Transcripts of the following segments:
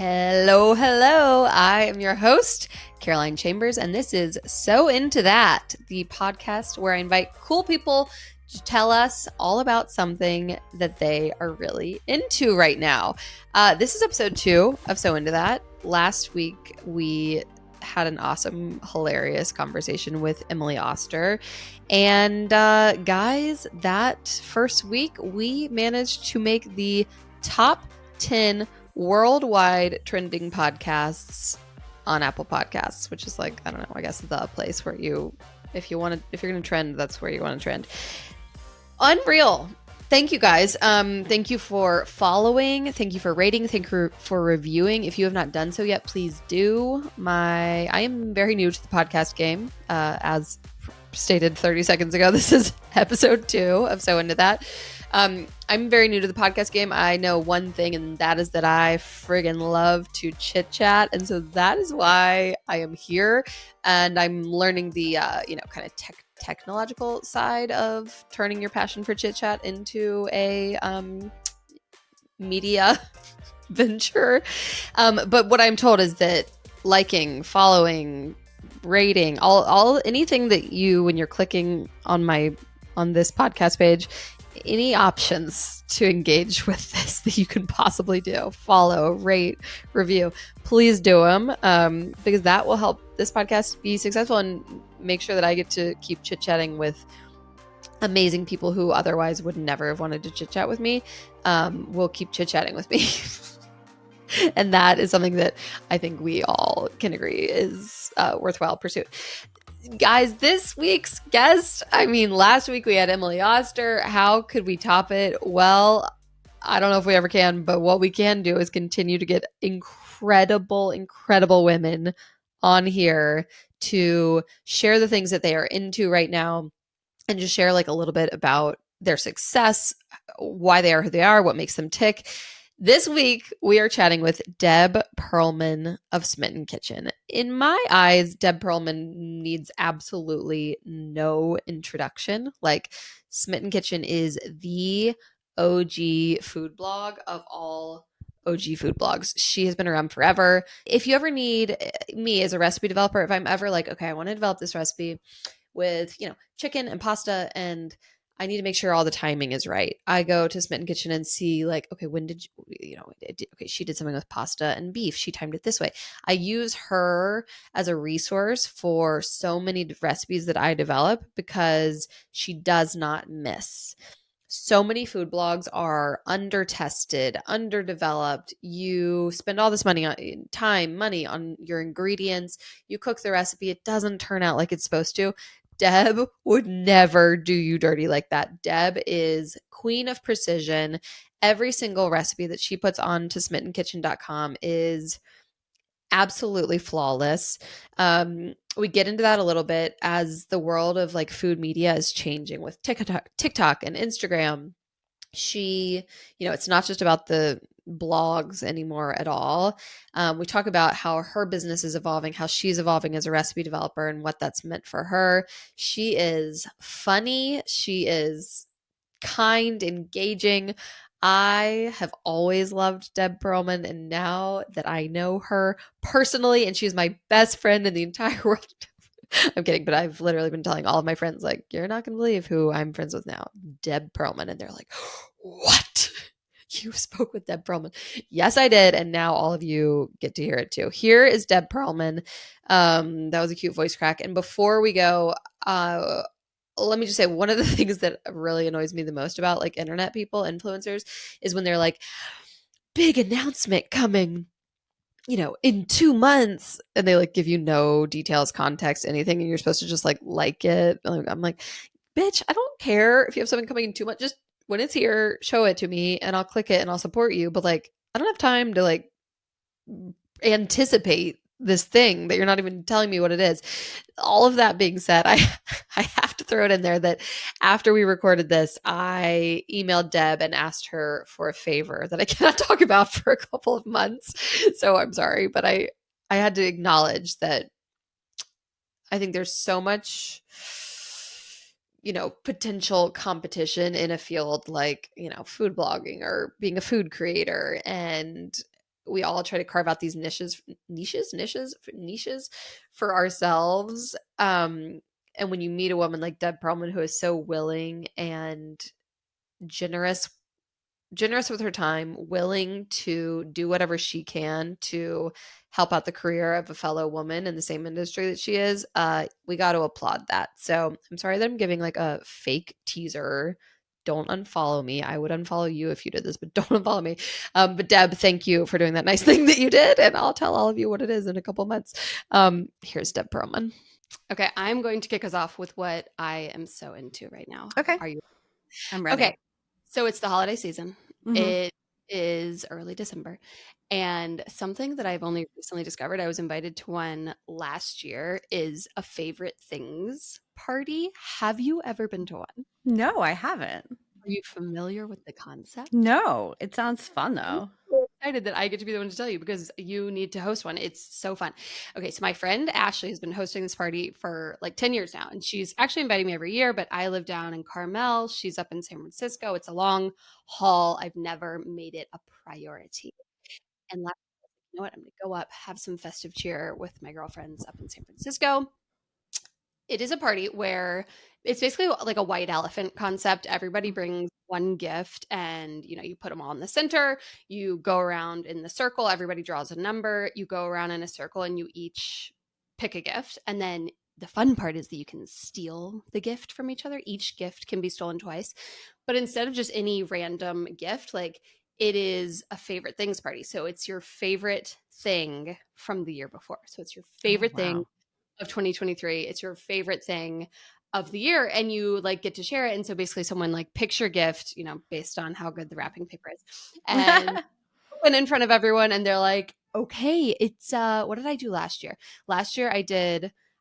Hello, hello. I am your host, Caroline Chambers, and this is So Into That, the podcast where I invite cool people to tell us all about something that they are really into right now. This is episode 2 of So Into That. Last week, we had an awesome, hilarious conversation with Emily Oster. And guys, that first week, we managed to make the top 10 worldwide trending podcasts on Apple Podcasts, which is like, I don't know, I guess the place where if you're going to trend, that's where you want to trend. Unreal. Thank you guys. Thank you for following. Thank you for rating. Thank you for reviewing. If you have not done so yet, please do. I am very new to the podcast game. As stated 30 seconds ago, this is episode 2 of So Into That. I'm very new to the podcast game. I know one thing, and that is that I friggin' love to chit chat. And so that is why I am here. And I'm learning the, kind of technological side of turning your passion for chit chat into a media venture. But what I'm told is that liking, following, rating, all anything that when you're clicking on this podcast page, any options to engage with this that you can possibly do, follow, rate, review, please do them, because that will help this podcast be successful and make sure that I get to keep chit-chatting with amazing people who otherwise would never have wanted to chit-chat with me, will keep chit-chatting with me. And that is something that I think we all can agree is a worthwhile pursuit. Guys, this week's guest, last week we had Emily Oster. How could we top it? Well, I don't know if we ever can, but what we can do is continue to get incredible women on here to share the things that they are into right now and just share like a little bit about their success, why they are who they are, what makes them tick. This week, we are chatting with Deb Perelman of Smitten Kitchen. In my eyes, Deb Perelman needs absolutely no introduction. Like, Smitten Kitchen is the OG food blog of all OG food blogs. She has been around forever. If you ever need me as a recipe developer, if I'm ever like, okay, I want to develop this recipe with, chicken and pasta, and I need to make sure all the timing is right, I go to Smitten Kitchen and see like, okay, when did okay, she did something with pasta and beef. She timed it this way. I use her as a resource for so many recipes that I develop because she does not miss. So many food blogs are under-tested, underdeveloped. You spend all this money on time, money on your ingredients. You cook the recipe. It doesn't turn out like it's supposed to. Deb would never do you dirty like that. Deb is queen of precision. Every single recipe that she puts on to smittenkitchen.com is absolutely flawless. We get into that a little bit as the world of like food media is changing with TikTok and Instagram. She, it's not just about the blogs anymore at all. We talk about how her business is evolving, how she's evolving as a recipe developer, and what that's meant for her. She is funny. She is kind, engaging. I have always loved Deb Perelman, and now that I know her personally and she's my best friend in the entire world, I'm kidding, but I've literally been telling all of my friends, like, you're not going to believe who I'm friends with now, Deb Perelman. And they're like, what? You spoke with Deb Perelman? Yes, I did. And now all of you get to hear it too. Here is Deb Perelman. That was a cute voice crack. And before we go, let me just say, one of the things that really annoys me the most about like internet people, influencers, is when they're like, big announcement coming, in 2 months, and they like give you no details, context, anything, and you're supposed to just like it. I'm like, bitch, I don't care if you have something coming in 2 months. Just when it's here, show it to me and I'll click it and I'll support you. But like, I don't have time to like anticipate this thing that you're not even telling me what it is. All of that being said, I have to throw it in there that after we recorded this, I emailed Deb and asked her for a favor that I cannot talk about for a couple of months. So I'm sorry, but I had to acknowledge that I think there's so much, potential competition in a field like, food blogging or being a food creator. And we all try to carve out these niches for ourselves. And when you meet a woman like Deb Perelman, who is so willing and generous with her time, willing to do whatever she can to help out the career of a fellow woman in the same industry that she is, we got to applaud that. So I'm sorry that I'm giving like a fake teaser. Don't unfollow me. I would unfollow you if you did this, but don't unfollow me. But Deb, thank you for doing that nice thing that you did. And I'll tell all of you what it is in a couple months. Here's Deb Perlman. Okay, I'm going to kick us off with what I am so into right now. Okay. Are you? I'm ready. Okay. So it's the holiday season. Mhm. It is early December. And something that I've only recently discovered, I was invited to one last year, is a favorite things party. Have you ever been to one? No, I haven't. Are you familiar with the concept? No, it sounds fun though. I'm excited that I get to be the one to tell you because you need to host one. It's so fun. Okay, so my friend Ashley has been hosting this party for like 10 years now, and she's actually inviting me every year, but I live down in Carmel. She's up in San Francisco. It's a long haul. I've never made it a priority. And last, you know what? I'm going to go up, have some festive cheer with my girlfriends up in San Francisco. It is a party where it's basically like a white elephant concept. Everybody brings one gift and you put them all in the center. You go around in the circle. Everybody draws a number. You go around in a circle and you each pick a gift. And then the fun part is that you can steal the gift from each other. Each gift can be stolen twice. But instead of just any random gift, like it is a favorite things party. So it's your favorite thing from the year before. So it's your favorite thing of 2023. It's your favorite thing of the year and you like get to share it. And so basically someone like picks your gift, based on how good the wrapping paper is and open in front of everyone. And they're like, okay, it's what did I do last year? Last year I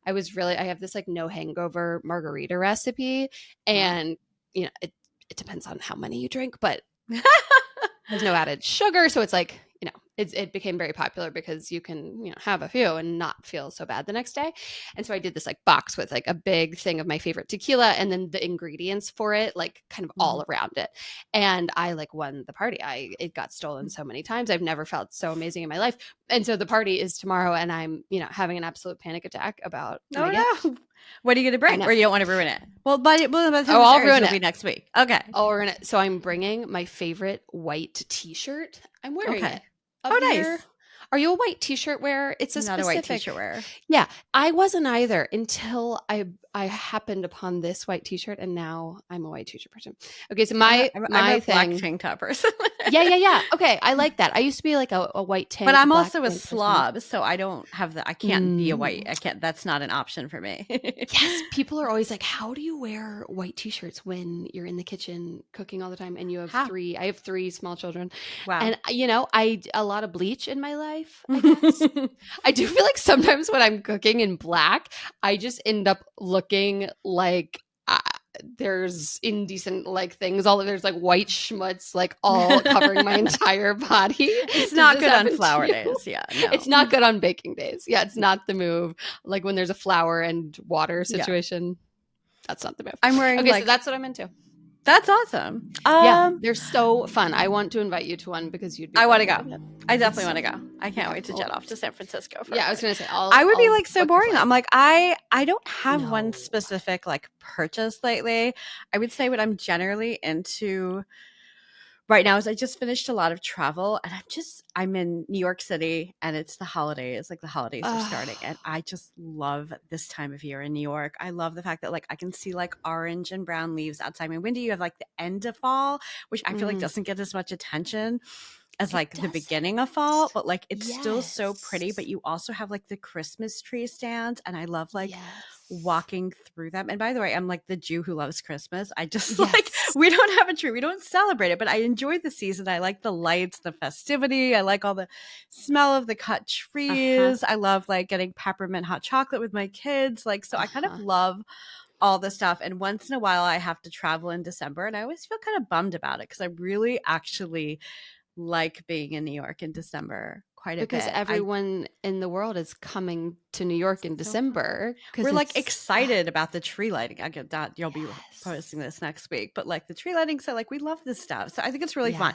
have this like no hangover margarita recipe. And it depends on how many you drink, but there's no added sugar. So it's like, it became very popular because you can, have a few and not feel so bad the next day. And so I did this like box with like a big thing of my favorite tequila and then the ingredients for it, like kind of all around it. And I like won the party. It got stolen so many times. I've never felt so amazing in my life. And so the party is tomorrow and I'm, having an absolute panic attack about my gift. What are you going to bring? Or you don't want to ruin it? Well, by the time I'll ruin it. Be next week. Okay. I'll ruin it. So I'm bringing my favorite white t-shirt. I'm wearing it. Nice. Are you a white t-shirt wearer? It's a not specific. A white t-shirt wearer. Yeah, I wasn't either until I happened upon this white t-shirt, and now I'm a white t-shirt person. Okay, so my I'm thing, black tank top person. yeah. Okay, I like that. I used to be like a white tank, but I'm also a slob, so I don't have that. I can't be a white. I can't. That's not an option for me. Yes, people are always like, "How do you wear white t-shirts when you're in the kitchen cooking all the time?" And you have three. I have 3 small children. Wow. And a lot of bleach in my life. I guess I do feel like sometimes when I'm cooking in black, I just end up looking like there's indecent like things there's like white schmutz like all covering my entire body. It's not good on flour days. Yeah, no. It's not good on baking days. Yeah, it's not the move. Like when there's a flour and water situation, that's not the move. I'm wearing so that's what I'm into. That's awesome. Yeah, they're so fun. I want to invite you to one because you'd be. I want to go. I definitely want to go. I can't wait to jet off to San Francisco. I was gonna say. I would be like so boring. I'm like I don't have one specific like purchase lately. I would say what I'm generally into right now is I just finished a lot of travel and I'm in New York City and it's the holidays. Like the holidays are starting and I just love this time of year in New York. I love the fact that like I can see like orange and brown leaves outside my window. You have like the end of fall, which I feel like doesn't get as much attention as like the beginning of fall, but like it's still so pretty. But you also have like the Christmas tree stands and I love like walking through them. And by the way, I'm like the Jew who loves Christmas. I just like, we don't have a tree. We don't celebrate it, but I enjoy the season. I like the lights, the festivity. I like all the smell of the cut trees. I love like getting peppermint hot chocolate with my kids. Like, so I kind of love all the stuff. And once in a while I have to travel in December and I always feel kind of bummed about it because I really actually like being in New York in December quite a bit. Because everyone in the world is coming to New York in December. We're like excited about the tree lighting. I get that you'll be posting this next week, but like the tree lighting. So like we love this stuff. So I think it's really fun.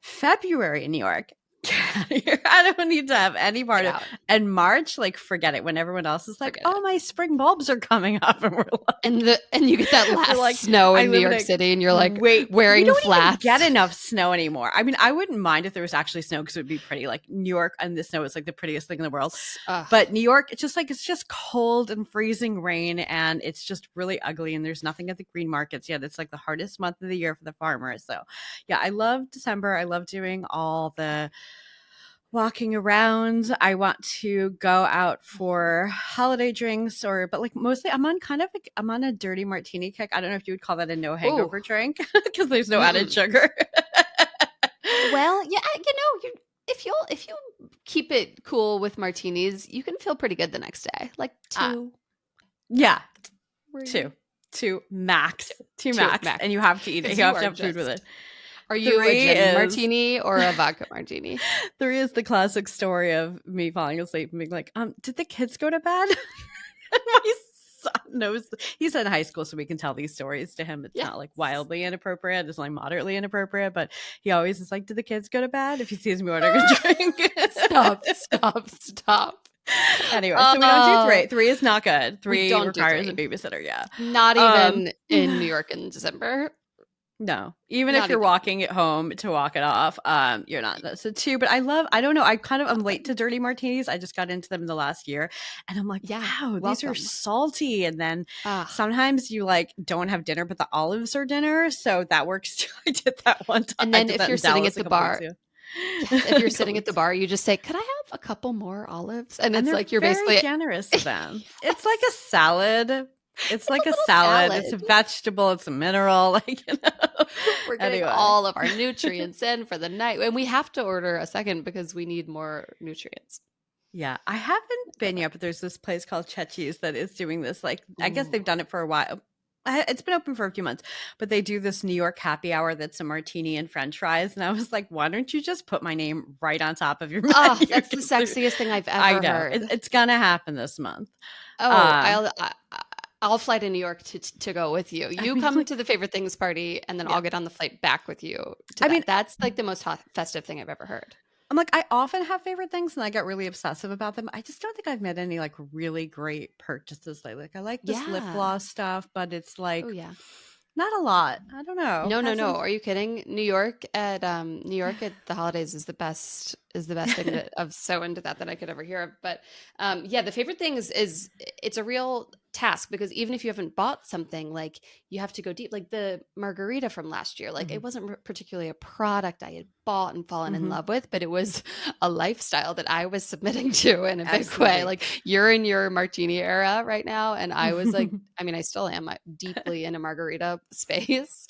February in New York. Get out of here. I don't need to have any part Get of out. it. And March, like, forget it. When everyone else is like, Forget oh, my spring bulbs are coming up. And we're like, And you get that last like, snow I in New live in York a City, and you're like wait, we wearing don't even flats. get enough snow anymore. I mean, I wouldn't mind if there was actually snow because it would be pretty. Like New York and the snow is like the prettiest thing in the world. Ugh. But New York, it's just cold and freezing rain, and it's just really ugly. And there's nothing at the green markets yet. It's like the hardest month of the year for the farmers. So, yeah, I love December. I love doing all the walking around. I want to go out for holiday drinks but like mostly I'm on a dirty martini kick. I don't know if you would call that a no hangover drink because there's no added sugar. Well, yeah, if you keep it cool with martinis, you can feel pretty good the next day. Like two. Yeah. Three. Two max. Two max. And you have to eat it. 'Cause You you have to are have food with it. Are you Three a gin is- martini or a vodka martini? 3 is the classic story of me falling asleep and being like, did the kids go to bed? And my son knows he's in high school, so we can tell these stories to him. It's not like wildly inappropriate, it's like moderately inappropriate, but he always is like, did the kids go to bed? If he sees me ordering a drink. Stop. Anyway, so we don't do 3. 3 is not good. 3 don't requires do a babysitter. Yeah. Not even in New York in December. No, even Not if you're even. walking it home to walk it off, you're not. So 2, but I don't know. I'm late to dirty martinis. I just got into them in the last year, and I'm like, wow, these are salty. And then sometimes you like don't have dinner, but the olives are dinner, so that works too. I did that one time. And then if you're sitting at the bar, if you're sitting at the bar, you just say, "Could I have a couple more olives?" And it's like you're very basically generous to them. It's like a salad. It's like a salad. It's a vegetable. It's a mineral. Like, we're getting all of our nutrients in for the night, and we have to order a second because we need more nutrients. Yeah, I haven't been yet, but there's this place called Chechi's that is doing this. Like, I guess they've done it for a while. It's been open for a few months, but they do this New York happy hour that's a martini and French fries. And I was like, why don't you just put my name right on top of your menu? Oh, that's the sexiest thing I've ever heard. It's gonna happen this month. Oh, I'll fly to New York to go with you. You come to the favorite things party, and then I'll get on the flight back with you. That's like the most festive thing I've ever heard. I'm like, I often have favorite things, and I get really obsessive about them. I just don't think I've made any like really great purchases lately. Like, I like this lip gloss stuff, but it's like, not a lot. I don't know. No. Are you kidding? New York at the holidays is the best thing that I'm so into that I could ever hear of. But the favorite thing is it's a real task because even if you haven't bought something, like you have to go deep. Like the margarita from last year, like it wasn't particularly a product I had bought and fallen in love with, but it was a lifestyle that I was submitting to in a big way. Like you're in your martini era right now, and I was like, I mean, I still am deeply in a margarita space.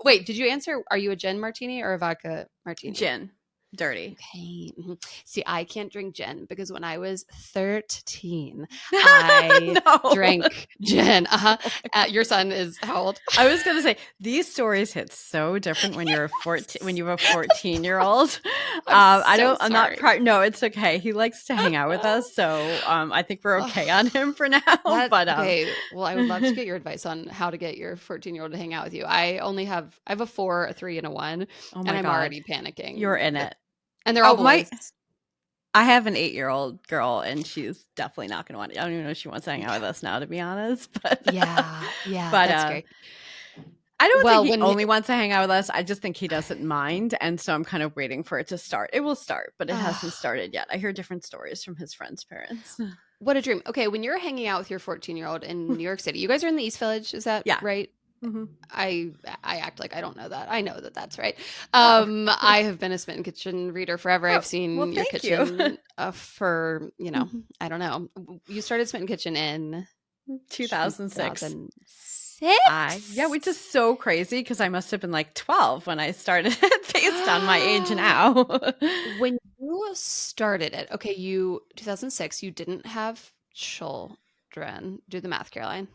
Wait, did you answer? Are you a gin martini or a vodka martini? Gin. Dirty. Okay. See, I can't drink gin because when I was 13, I drank gin. Your son is how old? I was going to say these stories hit so different when you're 14. When you have a 14-year-old. I'm not proud. No, it's okay. He likes to hang out with us, so I think we're okay on him for now. Okay. Well, I would love to get your advice on how to get your 14-year-old to hang out with you. I have a 4, a 3, and a 1, and I'm already panicking. You're in it. And they're all boys. I have an 8-year-old girl, and she's definitely not going to want to. I don't even know if she wants to hang out with us now, to be honest. But yeah, but that's great. I don't think he only wants to hang out with us. I just think he doesn't mind, and so I'm kind of waiting for it to start. It will start, but it hasn't started yet. I hear different stories from his friends' parents. What a dream. Okay, when you're hanging out with your 14-year-old in New York City, you guys are in the East Village, is that right? Mm-hmm. I act like I don't know that. I know that that's right. I have been a Smitten Kitchen reader forever. I've seen your kitchen for, I don't know. You started Smitten Kitchen in 2006. 2006? Which is so crazy because I must have been like 12 when I started it based on my age now. When you started it, 2006, you didn't have children. Do the math, Caroline.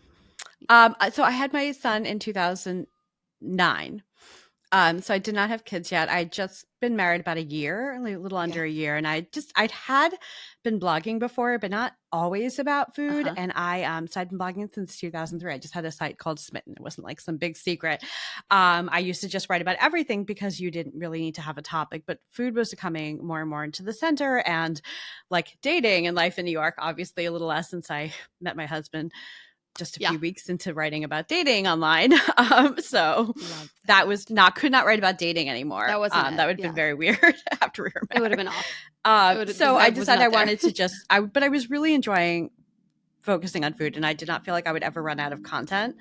So I had my son in 2009. So I did not have kids yet. I'd just been married about a year, like a little under a year. And I'd had been blogging before, but not always about food. And so I'd been blogging since 2003. I just had a site called Smitten. It wasn't like some big secret. I used to just write about everything because you didn't really need to have a topic, but food was coming more and more into the center, and like dating and life in New York, obviously a little less since I met my husband just a few weeks into writing about dating online. So that was could not write about dating anymore. That wasn't that would have been very weird after we were married. It would have been off. So I decided I wanted to but I was really enjoying focusing on food, and I did not feel like I would ever run out of content.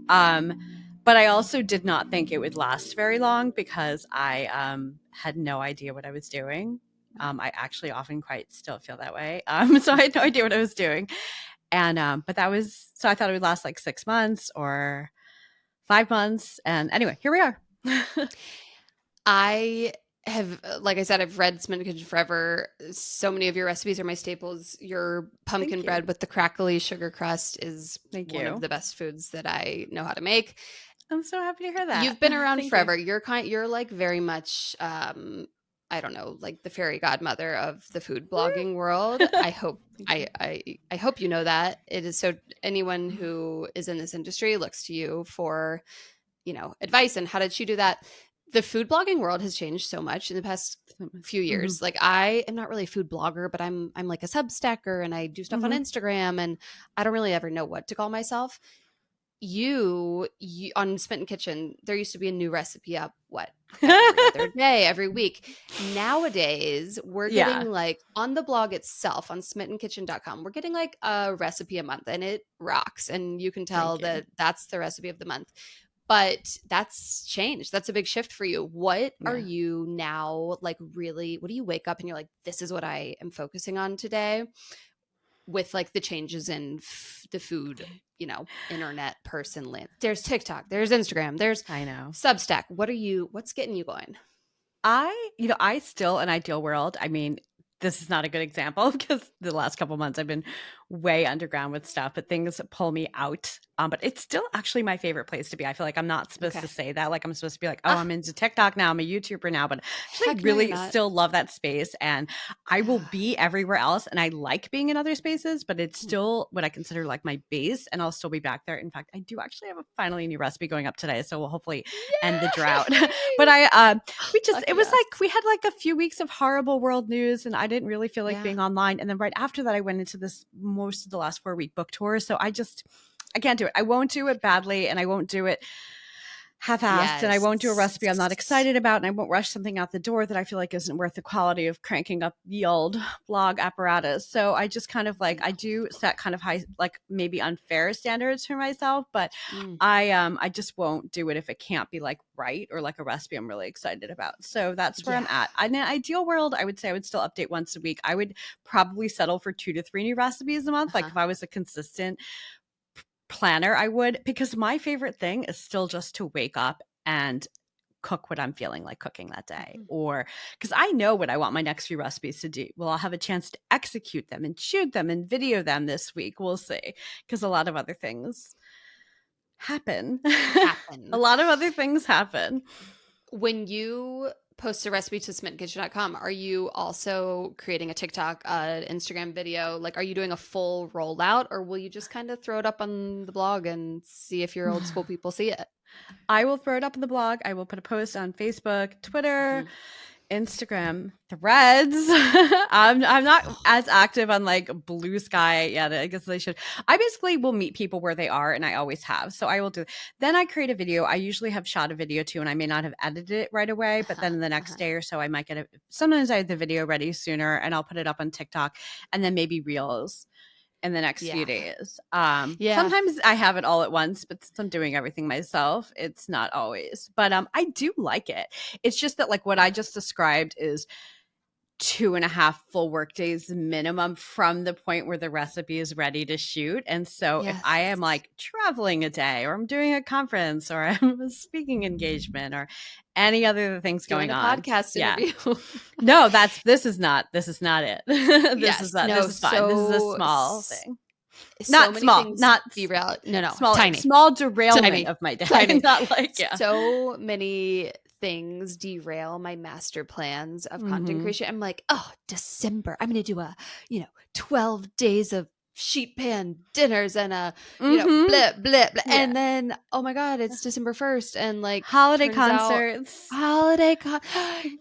But I also did not think it would last very long because I had no idea what I was doing. I actually often quite still feel that way. So I had no idea what I was doing. And but that was, so I thought it would last like 6 months or 5 months. And anyway, here we are. I have, like I said, I've read Smitten Kitchen forever. So many of your recipes are my staples. Your pumpkin bread with the crackly sugar crust is one of the best foods that I know how to make. I'm so happy to hear that. You've been around forever. You're like very much, I don't know, like the fairy godmother of the food blogging world. I hope I hope you know that. It is so, anyone who is in this industry looks to you for, advice. And how did she do that? The food blogging world has changed so much in the past few years. Like, I am not really a food blogger, but I'm like a Substacker, and I do stuff on Instagram, and I don't really ever know what to call myself. You on Smitten Kitchen, there used to be a new recipe up every other day, every week. Nowadays, we're getting like on the blog itself on smittenkitchen.com, we're getting like a recipe a month, and it rocks. And you can tell that that's the recipe of the month. But that's changed. That's a big shift for you. What are you now like really, what do you wake up and you're like, this is what I am focusing on today? With like the changes in the food, internet person land. There's TikTok, there's Instagram, there's Substack. What's getting you going? I still, an ideal world. I mean, this is not a good example because the last couple of months I've been way underground with stuff, but things pull me out. But it's still actually my favorite place to be. I feel like I'm not supposed to say that. Like, I'm supposed to be like, I'm into TikTok now, I'm a YouTuber now, but actually I really still love that space, and I will be everywhere else. And I like being in other spaces, but it's still what I consider like my base, and I'll still be back there. In fact, I do actually have finally a new recipe going up today, so we'll hopefully end the drought. But it was like, we had like a few weeks of horrible world news, and I didn't really feel like being online. And then right after that, I went into this most of the last 4-week book tour. So I can't do it. I won't do it badly, and I won't do it half-assed, and I won't do a recipe I'm not excited about, and I won't rush something out the door that I feel like isn't worth the quality of cranking up the old blog apparatus. So I just kind of like, I do set kind of high, like maybe unfair standards for myself, but I just won't do it if it can't be like right, or like a recipe I'm really excited about. So that's where I'm at. In an ideal world, I would say I would still update once a week. I would probably settle for 2 to 3 new recipes a month. Like, if I was a consistent planner, I would, because my favorite thing is still just to wake up and cook what I'm feeling like cooking that day, or because I know what I want my next few recipes to do. Well, I'll have a chance to execute them and shoot them and video them this week. We'll see, because a lot of other things happen. A lot of other things happen. When you post a recipe to smittenkitchen.com, are you also creating a TikTok, Instagram video? Like, are you doing a full rollout, or will you just kind of throw it up on the blog and see if your old school people see it? I will throw it up on the blog. I will put a post on Facebook, Twitter, Instagram, Threads. I'm not as active on like Blue Sky yet. I guess they should. I basically will meet people where they are, and I always have. So I will do. Then I create a video. I usually have shot a video too, and I may not have edited it right away, but then the next day or so, I might get it. Sometimes I have the video ready sooner, and I'll put it up on TikTok, and then maybe Reels in the next few days. Sometimes I have it all at once, but since I'm doing everything myself, it's not always. But I do like it. It's just that, like, what I just described is 2.5 full work days minimum from the point where the recipe is ready to shoot. And so if I am like traveling a day, or I'm doing a conference, or I'm a speaking engagement, or any other things going on, podcast interview. No, this is not it. This is fine. This is a small thing. Not small, not derail. No, small, tiny, small derailment of my day. Tiny. Not like so many things derail my master plans of content creation. I'm like, oh, December, I'm going to do 12 days of sheet pan dinners and blah, blah, blah. Yeah. And then, oh my God, it's December 1st. And like holiday turns out- concerts,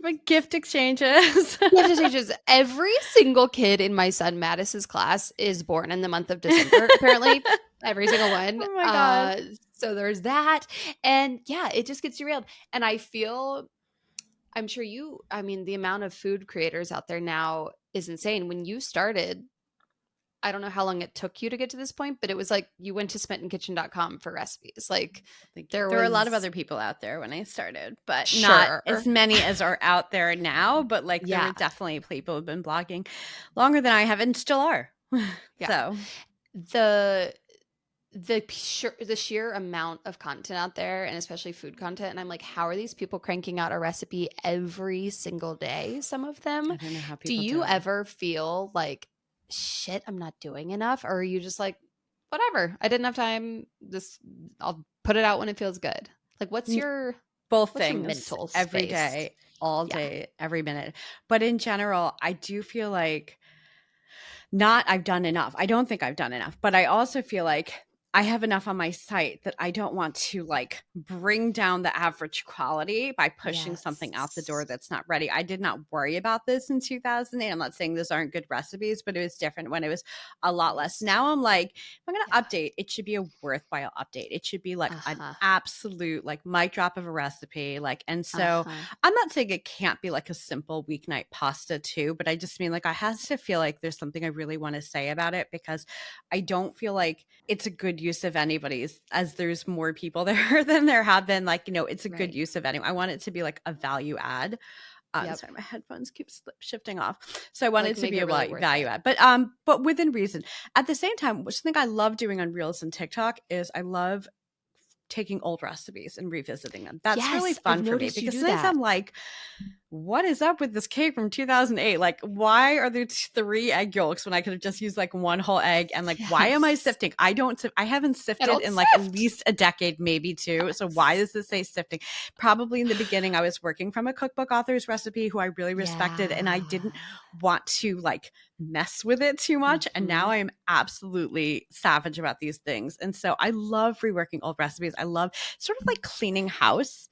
gift gift exchanges. exchanges. Every single kid in my son Mattis's class is born in the month of December, apparently. Every single one. Oh my God. So there's that. And yeah, it just gets derailed. And I feel, I'm sure the amount of food creators out there now is insane. When you started, I don't know how long it took you to get to this point, but it was like you went to smittenkitchen.com for recipes. Like there were a lot of other people out there when I started, but Sure. not as many as are out there now. But like there Yeah. were definitely people who've been blogging longer than I have and still are. Yeah. So the sheer amount of content out there, and especially food content, and I'm like, how are these people cranking out a recipe every single day? Some of them. I don't know how Do people you it. ever feel like, shit, I'm not doing enough? Or are you just like, whatever, I didn't have time, I'll put it out when it feels good? Like, what's your both what's your things mental every space? day, all Yeah. day, every minute. But in general, I do feel like I've done enough. I don't think I've done enough, but I also feel like I have enough on my site that I don't want to like bring down the average quality by pushing something out the door that's not ready. I did not worry about this in 2008. I'm not saying those aren't good recipes, but it was different when it was a lot less. Now I'm like, if I'm going to update, it should be a worthwhile update. It should be like an absolute like mic drop of a recipe. Like, and so I'm not saying it can't be like a simple weeknight pasta too, but I just mean like I have to feel like there's something I really want to say about it, because I don't feel like it's a good use of anybody's, as there's more people there than there have been. Like, it's a good use of any. I want it to be like a value add. Sorry, my headphones keep shifting off. So I want it to be a value add, but within reason. At the same time, which I think I love doing on Reels and TikTok is I love taking old recipes and revisiting them. That's really fun for me, because sometimes I'm like, what is up with this cake from 2008? Like, why are there 3 egg yolks when I could have just used like 1 whole egg? And like, why am I sifting? I haven't sifted in like at least a decade, maybe 2. So why does this say sifting? Probably in the beginning, I was working from a cookbook author's recipe who I really respected, and I didn't want to like mess with it too much. And now I am absolutely savage about these things. And so I love reworking old recipes. I love sort of like cleaning house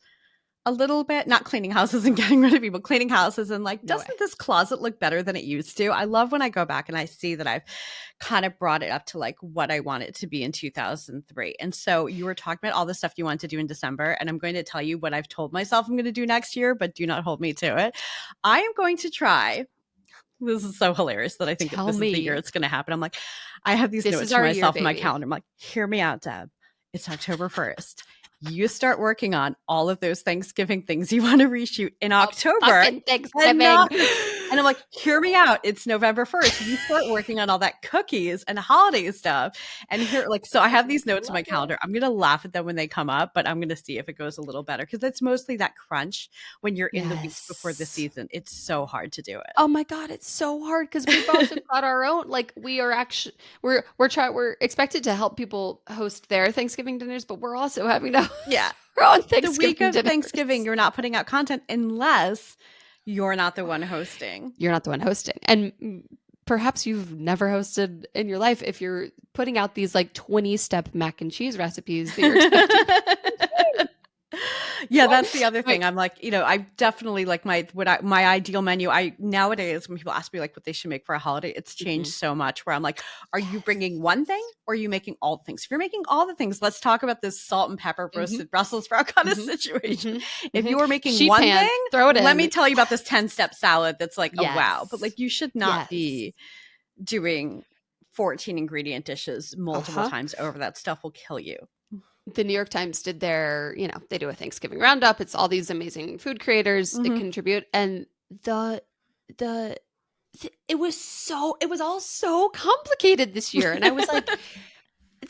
a little bit, not cleaning houses and getting rid of people, cleaning houses and like, doesn't this closet look better than it used to? I love when I go back and I see that I've kind of brought it up to like what I want it to be in 2003. And so you were talking about all the stuff you want to do in December, and I'm going to tell you what I've told myself I'm going to do next year, but do not hold me to it. I am going to try. This is so hilarious that I think this is the year it's going to happen. I'm like, I have these notes for myself in my calendar. I'm like, hear me out, Deb. It's October 1st. You start working on all of those Thanksgiving things you want to reshoot in October. Thanksgiving. And I'm like, hear me out. It's November 1st. You start working on all that cookies and holiday stuff. And here, like, so I have these notes in my calendar. I'm going to laugh at them when they come up, but I'm going to see if it goes a little better, because it's mostly that crunch when you're in the weeks before the season. It's so hard to do it. Oh my God, it's so hard, because we've also got our own, like, we are actually, we're expected to help people host their Thanksgiving dinners, but we're also having to on the week of Thanksgiving, you're not putting out content unless you're not the one hosting. You're not the one hosting. And perhaps you've never hosted in your life if you're putting out these like 20-step mac and cheese recipes that you're expecting. Yeah, that's the other thing. I'm like, I definitely like my ideal menu. Nowadays when people ask me like what they should make for a holiday, it's changed so much, where I'm like, are you bringing one thing or are you making all the things? If you're making all the things, let's talk about this salt and pepper roasted Brussels sprout kind of situation. If you are making one thing, throw it in. Let me tell you about this 10-step salad that's like, oh wow. But like, you should not be doing 14 ingredient dishes multiple times over. That stuff will kill you. The New York Times did their, they do a Thanksgiving roundup. It's all these amazing food creators that contribute. And it was all so complicated this year. And I was like,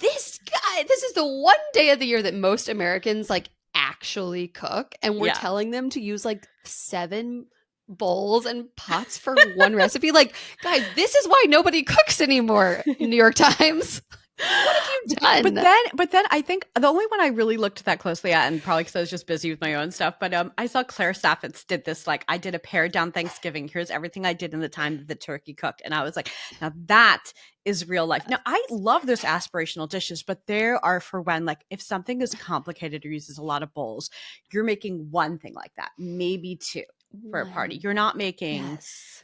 this is the one day of the year that most Americans like actually cook. And we're telling them to use like 7 bowls and pots for one recipe. Like, guys, this is why nobody cooks anymore, New York Times. What have you done? But then I think the only one I really looked that closely at, and probably because I was just busy with my own stuff, but I saw Claire Saffitz did this, like, I did a pared down Thanksgiving. Here's everything I did in the time that the turkey cooked. And I was like, now that is real life. Now, I love those aspirational dishes, but there are for when, like, if something is complicated or uses a lot of bowls, you're making one thing like that, maybe two for a party. You're not making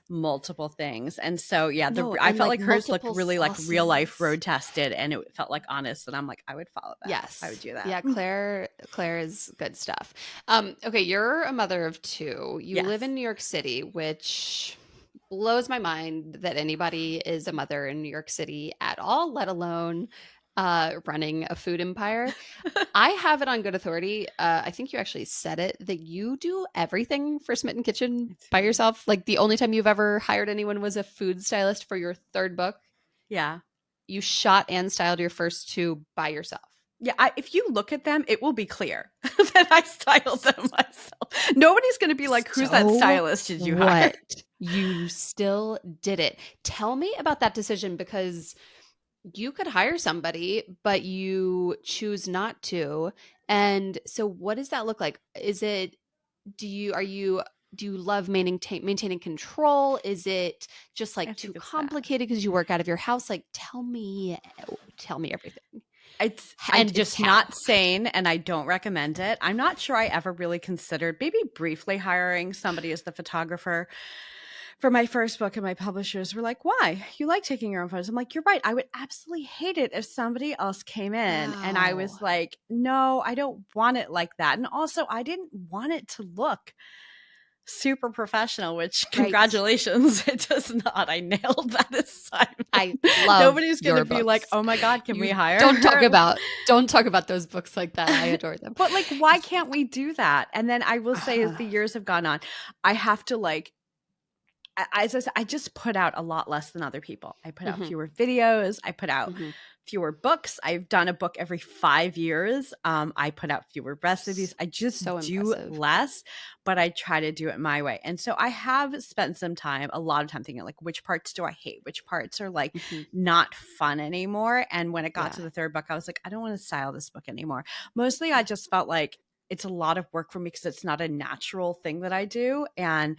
multiple things. And so, yeah, I felt like hers looked really like real life road tested, and it felt like honest. And I'm like, I would follow that. Yes. I would do that. Yeah, Claire is good stuff. Okay, you're a mother of two. You live in New York City, which blows my mind that anybody is a mother in New York City at all, let alone running a food empire. I have it on good authority. I think you actually said it, that you do everything for Smitten Kitchen by yourself. Like, the only time you've ever hired anyone was a food stylist for your third book. Yeah. You shot and styled your first two by yourself. Yeah, if you look at them, it will be clear that I styled them myself. Nobody's going to be like, who's that stylist did you hire? You still did it. Tell me about that decision, because you could hire somebody, but you choose not to. And so what does that look like? Do you love maintaining control? Is it just like too complicated because you work out of your house? Like, tell me everything. It's not sane, and I don't recommend it. I'm not sure I ever really considered, maybe briefly, hiring somebody as the photographer for my first book, and my publishers were like, why? You like taking your own photos? I'm like, you're right. I would absolutely hate it if somebody else came in. And I was like, no, I don't want it like that. And also, I didn't want it to look super professional, which congratulations, it does not. I nailed that assignment. I love Nobody's going to be like, oh my God, can we hire Don't her? Don't talk about those books like that. I adore them. But like, why can't we do that? And then I will say, as the years have gone on, I have to, like, as I said, I just put out a lot less than other people. I put out fewer videos. I put out fewer books. I've done a book every 5 years. I put out fewer recipes. I just do less, but I try to do it my way. And so I have spent a lot of time thinking, like, which parts do I hate? Which parts are like not fun anymore? And when it got to the third book, I was like, I don't want to style this book anymore. Mostly I just felt like it's a lot of work for me because it's not a natural thing that I do. And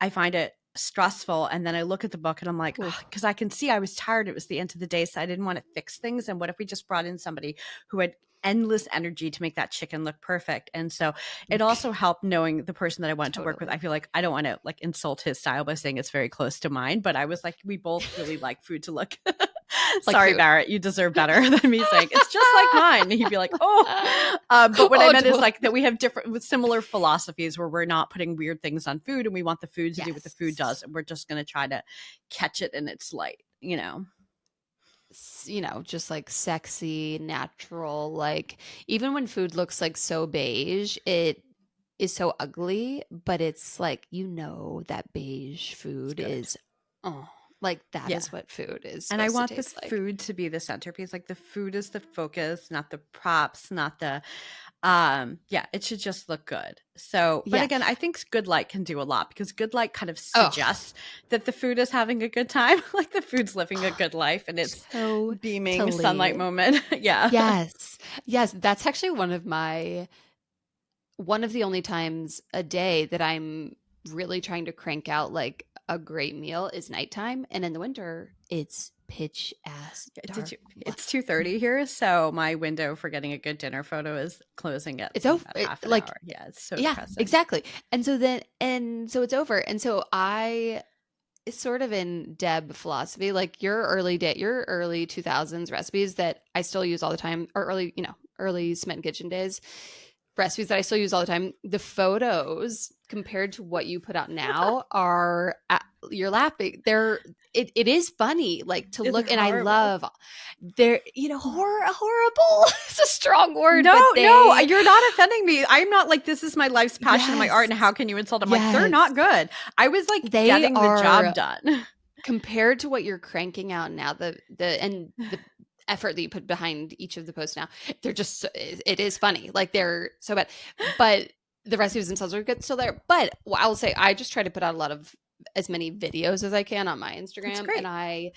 I find it stressful. And then I look at the book and I'm like, because I can see I was tired. It was the end of the day, so I didn't want to fix things. And what if we just brought in somebody who had endless energy to make that chicken look perfect? And so it also helped knowing the person that I wanted to work with. I feel like I don't want to like insult his style by saying it's very close to mine, but I was like, we both really like food to look sorry, Barrett, you deserve better than me saying it's just like mine. And he'd be like, but what I meant is like that we have with similar philosophies where we're not putting weird things on food, and we want the food to do what the food does, and we're just going to try to catch it in its light, just like sexy, natural. Like, even when food looks like so beige, it is so ugly, but it's like, that beige food is like that is what food is. And I want the food to be the centerpiece. Like, the food is the focus, not the props, not the it should just look good. So, but again, I think good light can do a lot, because good light kind of suggests that the food is having a good time. Like, the food's living a good life, and it's so beaming sunlight moment. Yes. That's actually one of the only times a day that I'm really trying to crank out like a great meal is nighttime. And in the winter, it's pitch ass dark. It's 2:30 here, so my window for getting a good dinner photo is closing at over half an hour. Yeah, it's so depressing. Exactly. And so it's over. And so it's sort of in Deb philosophy, like your early 2000s recipes that I still use all the time, or early Smitten Kitchen days recipes that I still use all the time. The photos compared to what you put out now are, you're laughing. It is funny, like, to look, and horrible. I love horrible. It's a strong word. No, you're not offending me. I'm not like, this is my life's passion, my art, and how can you insult them? Like, they're not good. I was like getting the job done compared to what you're cranking out now. The effort that you put behind each of the posts now, they're just, it is funny, like, they're so bad, but the recipes themselves are good still there. But I will say, I just try to put out as many videos as I can on my Instagram, and I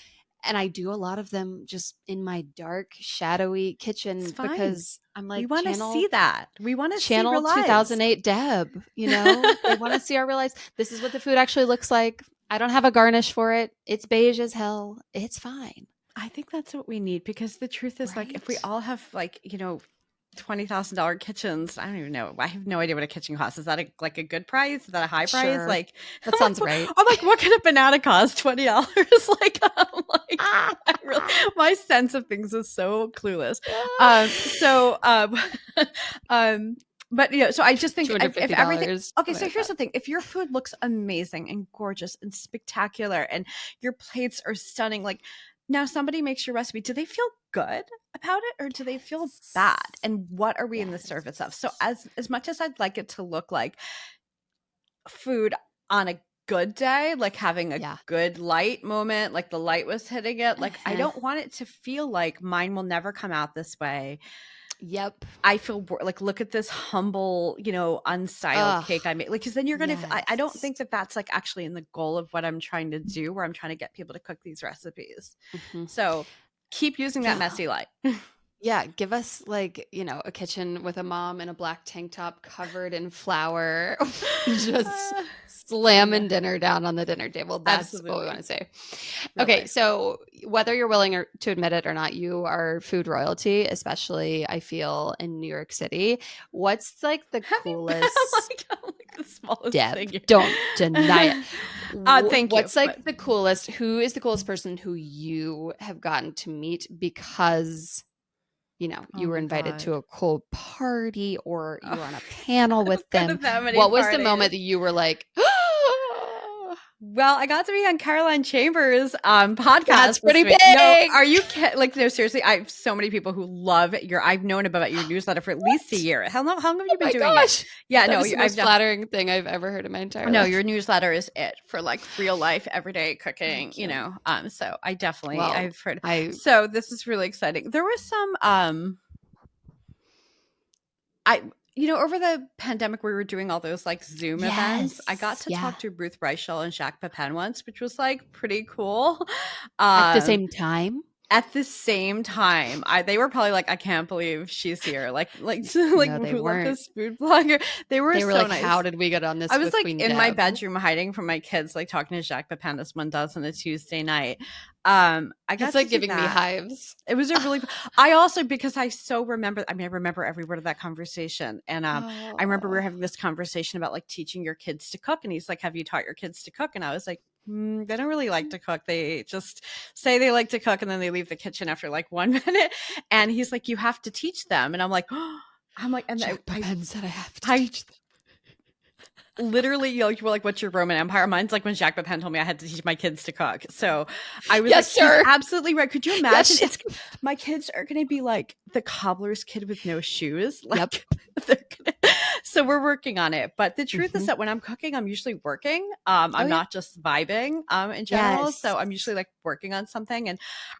And I do a lot of them just in my dark, shadowy kitchen It's fine. because I'm We like, want to see that. We want to see real channel lives. 2008 Deb, you know, they want to see our real lives. This is what the food actually looks like. I don't have a garnish for it. It's beige as hell. It's fine. I think that's what we need, because the truth is, like, if we Right? all have, like, you know, $20,000 kitchens, I don't even know. I have no idea what a kitchen costs. Is that like a good price? Is that a high price? Sure. Like, That sounds right. I'm like, what can a banana cost? $20? Like, I'm like, my sense of things is so clueless. But you know, so I just think if everything, okay, so here's the thing: if your food looks amazing and gorgeous and spectacular, and your plates are stunning, like, now somebody makes your recipe, do they feel good about it, or do they feel bad? And what are we in the service of? So as much as I'd like it to look like food on a good day, like having a good light moment, like the light was hitting it, like I don't want it to feel like mine will never come out this way. Yep. I feel like, look at this humble, you know, unstyled cake I made. Like, because then you're going to, I don't think that that's like actually in the goal of what I'm trying to do, where I'm trying to get people to cook these recipes. So keep using that messy light. Yeah, give us, like, you know, a kitchen with a mom in a black tank top covered in flour, just slamming dinner down on the dinner table. That's what we want to say. Really. Okay, so whether you're willing to admit it or not, you are food royalty, especially I feel in New York City. What's like the coolest? I'm like the smallest Deb, thing. don't deny it. Thank you. What's like the coolest? Who is the coolest person who you have gotten to meet because, you know, you were invited to a cool party, or you were on a panel with them? What was the moment that you were like, well, I got to be on Caroline Chambers' podcast. That's pretty big. No, are you like, no, seriously, I have so many people who love I've known about your newsletter for at least a year. How long have you been doing it? Yeah, that was the most flattering thing I've ever heard in my entire life. No, your newsletter is it for like real life, everyday cooking, you know. So I definitely, I've heard. So this is really exciting. There was some, you know, over the pandemic, we were doing all those like Zoom events. I got to talk to Ruth Reichel and Jacques Pepin once, which was like pretty cool. At the same time? At the same time, they were probably like, I can't believe she's here. Like, no, who love this food blogger? They were so like, nice. how did we get on this? I was like Queen in Deb? my bedroom hiding from my kids, like talking to Jacques Pepin as one does on a Tuesday night. I got it's like giving me hives. It was a really. I also, because I so remember. I mean, I remember every word of that conversation, and I remember we were having this conversation about like teaching your kids to cook, and he's like, "Have you taught your kids to cook?" And I was like, they don't really like to cook. They just say they like to cook, and then they leave the kitchen after like 1 minute. And he's like, "You have to teach them." And I'm like, and Jacques Pepin said I have to teach them. Literally, you know, you were like, what's your Roman Empire? Mine's like when Jacques Pepin told me I had to teach my kids to cook. So I was like, sir. He's absolutely right. Could you imagine? My kids are going to be like the cobbler's kid with no shoes. Like, so we're working on it. But the truth is that when I'm cooking, I'm usually working. I'm not just vibing in general. So I'm usually like working on something. And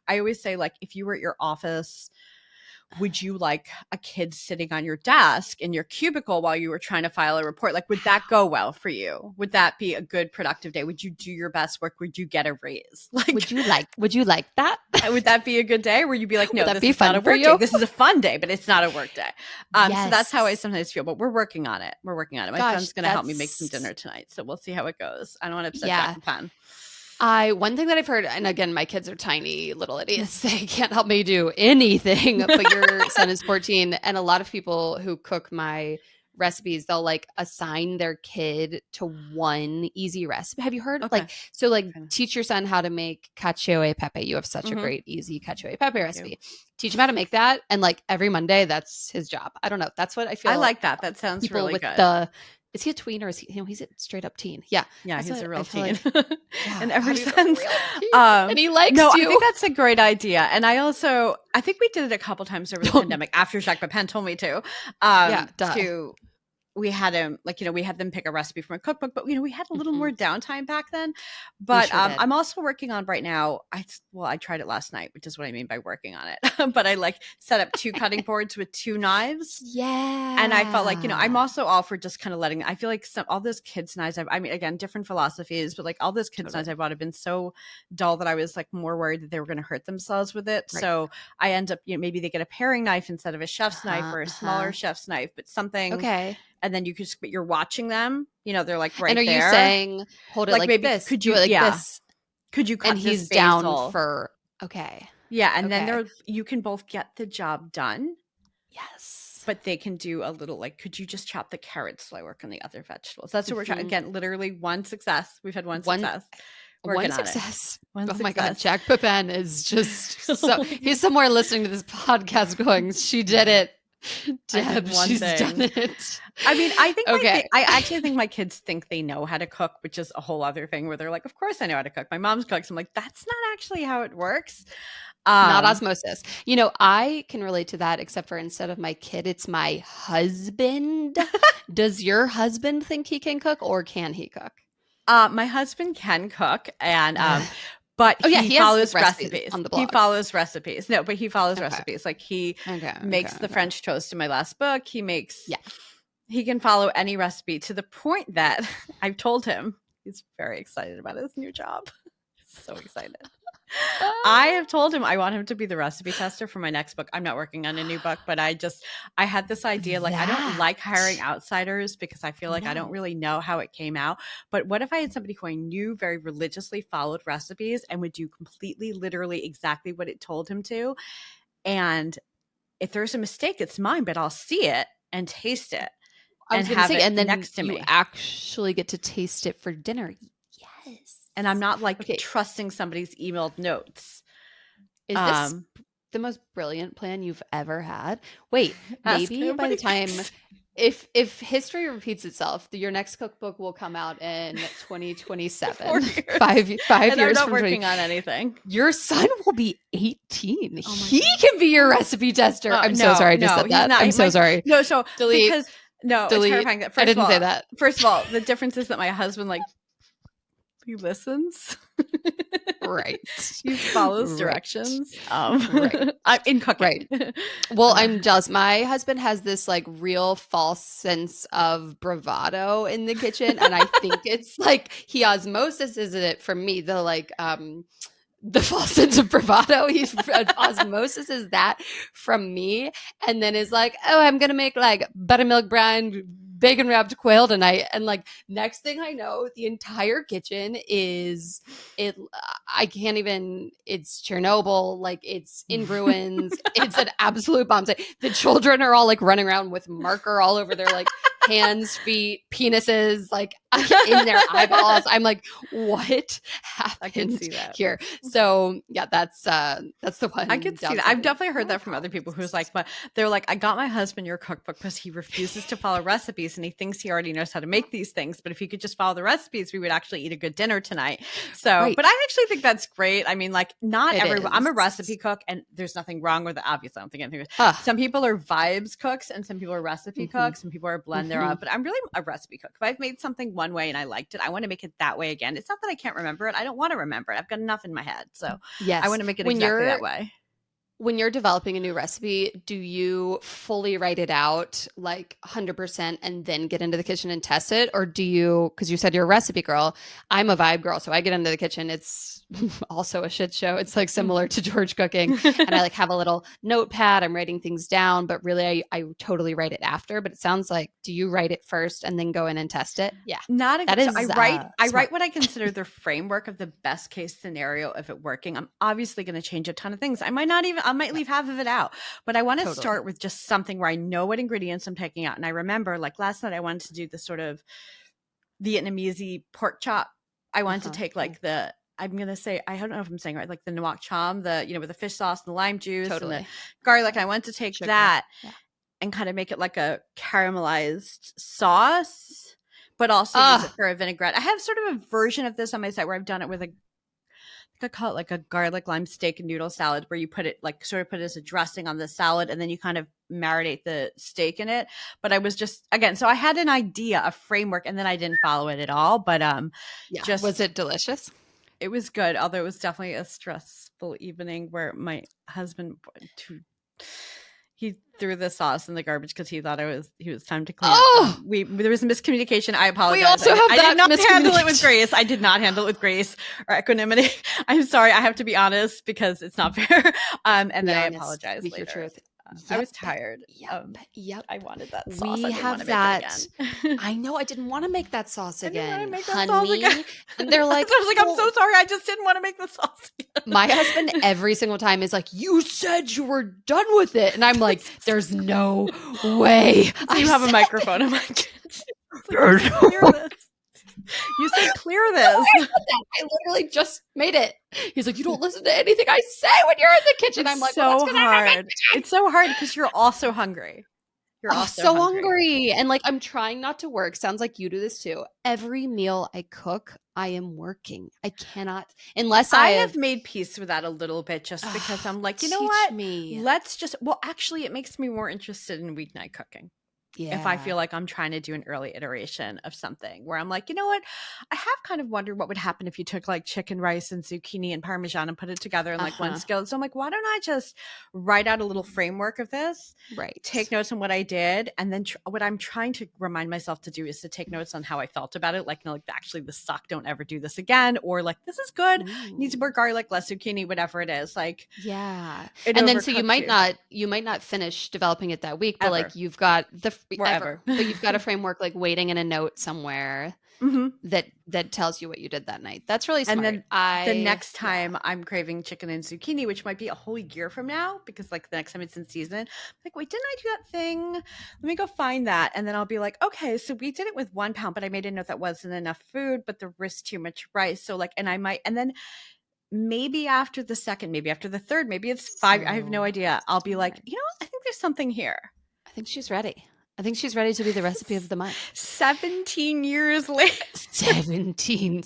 I always say, like, if you were at your office, would you like a kid sitting on your desk in your cubicle while you were trying to file a report? Like, would that go well for you? Would that be a good productive day? Would you do your best work? Would you get a raise? Like, would you like that? Would that be a good day? Where you'd be like, no, this is not a work day. This is a fun day, but it's not a work day. So that's how I sometimes feel, but we're working on it. My son's going to help me make some dinner tonight. So we'll see how it goes. I don't want to upset Jacques Pepin. One thing that I've heard, and again, my kids are tiny little idiots. They can't help me do anything, but your son is 14. And a lot of people who cook my recipes, they'll like assign their kid to one easy recipe. Have you heard? Okay. Teach your son how to make cacio e pepe. You have such a great, easy cacio e pepe recipe. Teach him how to make that. And like every Monday, that's his job. I don't know. That's what I feel. I like that. That sounds really good. Is he a tween or is he, he's a straight up teen? Yeah. Yeah, he's a real teen. And ever since. And he likes you. I think that's a great idea. And I think we did it a couple times over the pandemic after Jacques Pepin told me to. we had him like, we had them pick a recipe from a cookbook, but we had a little more downtime back then. We But sure did. I'm also working on right now. I tried it last night, which is what I mean by working on it. But I like set up 2 cutting boards with 2 knives. Yeah. And I felt like, I'm also all for just kind of letting, I feel like all those kids' knives, I mean, again, different philosophies, but like all those kids' knives I bought have been so dull that I was like more worried that they were going to hurt themselves with it. Right. So I end up, maybe they get a paring knife instead of a chef's knife or a smaller chef's knife, but something. Okay. And then but you're watching them, they're like right there. And are you saying, hold it like maybe, this? Could you, do it like this? Could you cut and he's this basil? Down for, okay. Yeah. And then you can both get the job done. Yes. But they can do a little like, could you just chop the carrots while I work on the other vegetables? That's what we're trying. Again, literally one success. We've had one success. One success. One oh success. My God. Jack Pepin is just he's somewhere listening to this podcast going, she did it. Deb, she's done it. I mean, I think I actually think my kids think they know how to cook, which is a whole other thing where they're like, of course I know how to cook. My mom's cooks. I'm like, that's not actually how it works. Not osmosis. I can relate to that, except for instead of my kid, it's my husband. Does your husband think he can cook, or can he cook? My husband can cook, and but he follows recipes. On the blog. He follows recipes. No, but he follows recipes. Like he makes the French toast in my last book. He makes he can follow any recipe to the point that I've told him he's very excited about his new job. So excited. I have told him I want him to be the recipe tester for my next book. I'm not working on a new book, but I had this idea, like I don't like hiring outsiders because I feel like I don't really know how it came out. But what if I had somebody who I knew very religiously followed recipes and would do completely, literally exactly what it told him to? And if there's a mistake, it's mine, but I'll see it and taste it. I was going to say, and then next to you me. Actually get to taste it for dinner. Yes. And I'm not like trusting somebody's emailed notes. Is this the most brilliant plan you've ever had? Wait, maybe by the time, if history repeats itself, your next cookbook will come out in 2027. 5 years and I'm not from working on anything. Your son will be 18. He can be your recipe tester. I'm so sorry I just said that. I'm so sorry. No, so delete. Because no, delete. It's terrifying that I didn't say that. First of all, the difference is that my husband he listens. Right. He follows directions. Right. I'm in cooking. Right. Well, I'm jealous. My husband has this real false sense of bravado in the kitchen. And I think it's he osmosis is it from me. The false sense of bravado. Osmosis is that from me. And then is oh, I'm going to make buttermilk brine bacon wrapped quail tonight. And next thing I know, the entire kitchen is I can't even, it's Chernobyl. It's in ruins. It's an absolute bomb site. The children are all running around with marker all over their hands, feet, penises, in their eyeballs. I'm what happened I can see that here? So yeah, that's the one. I can see that. I've definitely heard that from other people who's but they're I got my husband your cookbook because he refuses to follow recipes and he thinks he already knows how to make these things. But if he could just follow the recipes, we would actually eat a good dinner tonight. So, but I actually think that's great. I mean, not everyone. I'm a recipe cook, and there's nothing wrong with it. Obviously, I don't think anything. Some people are vibes cooks, and some people are recipe cooks. Some people are blend thereof. But I'm really a recipe cook. If I've made something one way and I liked it, I want to make it that way again. It's not that I can't remember it. I don't want to remember it. I've got enough in my head. So I want to make it exactly that way. When you're developing a new recipe, do you fully write it out 100% and then get into the kitchen and test it? Or do you, because you said you're a recipe girl, I'm a vibe girl. So I get into the kitchen. It's also a shit show. It's similar to George cooking. And I have a little notepad. I'm writing things down, but really I totally write it after. But it sounds do you write it first and then go in and test it? Yeah. Not exactly. I write what I consider the framework of the best case scenario of it working. I'm obviously going to change a ton of things. I might leave half of it out, but I want to start with just something where I know what ingredients I'm taking out. And I remember last night I wanted to do the sort of Vietnamese pork chop. I wanted to take I'm going to say, I don't know if I'm saying right, the nuoc cham, with the fish sauce and the lime juice and the garlic. I wanted to take that and kind of make it a caramelized sauce, but also use it for a vinaigrette. I have sort of a version of this on my site where I've done it with a think I call it like a garlic lime steak and noodle salad, where you put it like sort of put it as a dressing on the salad, and then you kind of marinate the steak in it. But I was just, again, so I had an idea, a framework, and then I didn't follow it at all. But just was it delicious? it was good, although it was definitely a stressful evening where my husband he threw the sauce in the garbage because he thought he was time to clean up. There was a miscommunication. I apologize. We also have I that did not handle it with grace. I did not handle it with grace or equanimity. I'm sorry. I have to be honest because it's not fair. And then I apologize Speak later. your truth. I was tired. Yep. I wanted that sauce. We have that. I know. I didn't want to make that sauce again. I didn't want to make that sauce again. And they're like, I was like, I'm so sorry. I just didn't want to make the sauce again. My husband every single time is like, you said you were done with it. And I'm like, there's no way. You have a microphone in my kitchen. You said clear this. I literally just made it. He's like, you don't listen to anything I say when you're in the kitchen. I'm like, so hard. It's so hard because you're also hungry. You're also so hungry. And like, I'm trying not to work. Sounds like you do this too. Every meal I cook, I am working. I cannot, unless I have made peace with that a little bit, just because I'm like, you know what? Let's just, well, actually, it makes me more interested in weeknight cooking. Yeah. If I feel like I'm trying to do an early iteration of something where I'm like, you know what? I have kind of wondered what would happen if you took like chicken, rice, and zucchini and Parmesan and put it together in like one skillet. So I'm like, why don't I just write out a little framework of this? Right. Take notes on what I did. And then what I'm trying to remind myself to do is to take notes on how I felt about it. Like, you know, like actually this sucked. Don't ever do this again. Or like, this is good. Needs more garlic, less zucchini, whatever it is. Like, yeah. And then so you might not finish developing it that week, but like you've got wherever. But you've got a framework like waiting in a note somewhere that tells you what you did that night. That's really smart. And then the next time I'm craving chicken and zucchini, which might be a whole year from now, because like the next time it's in season, I'm like, wait, didn't I do that thing? Let me go find that. And then I'll be like, okay, so we did it with 1 pound, but I made a note that wasn't enough food, but there was too much rice. So like, and then maybe after the second, maybe after the third, maybe it's 5. I have no idea. I'll be like, you know what? I think there's something here. I think she's ready. I think she's ready to be the recipe of the month. 17 years later. 17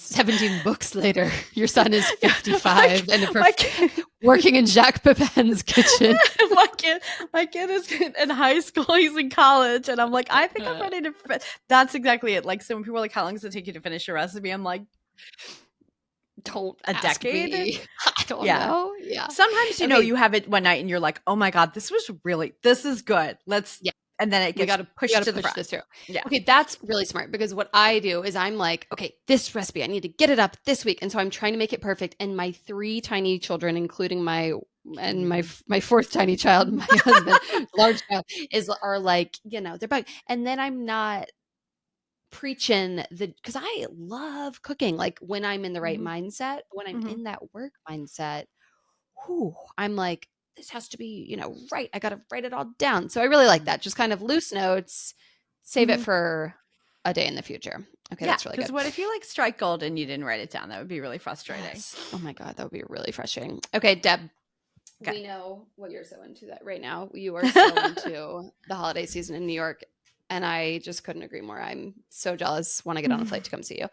books later. Your son is 55 and working in Jacques Pepin's kitchen. my kid is in high school. He's in college. And I'm like, I think I'm ready to. That's exactly it. Like, so when people are like, how long does it take you to finish your recipe? I'm like, don't a decade. I don't know. Yeah. Sometimes, you have it one night and you're like, oh my God, this is good. Let's. Yeah. And then it gets pushed to the front. This through. Yeah. Okay, that's really smart because what I do is I'm like, okay, this recipe, I need to get it up this week. And so I'm trying to make it perfect. And my 3 tiny children, including my 4th tiny child, my husband, large child, are like, they're bug. And then I'm not preaching because I love cooking. Like when I'm in the right mindset, when I'm in that work mindset, I'm like, this has to be, right. I got to write it all down. So I really like that. Just kind of loose notes, save it for a day in the future. Okay. That's really good. Because what if you like strike gold and you didn't write it down? That would be really frustrating. Yes. Oh my God. That would be really frustrating. Okay, Deb, we know what you're so into that right now. You are so into the holiday season in New York. And I just couldn't agree more. I'm so jealous when I get on a flight to come see you.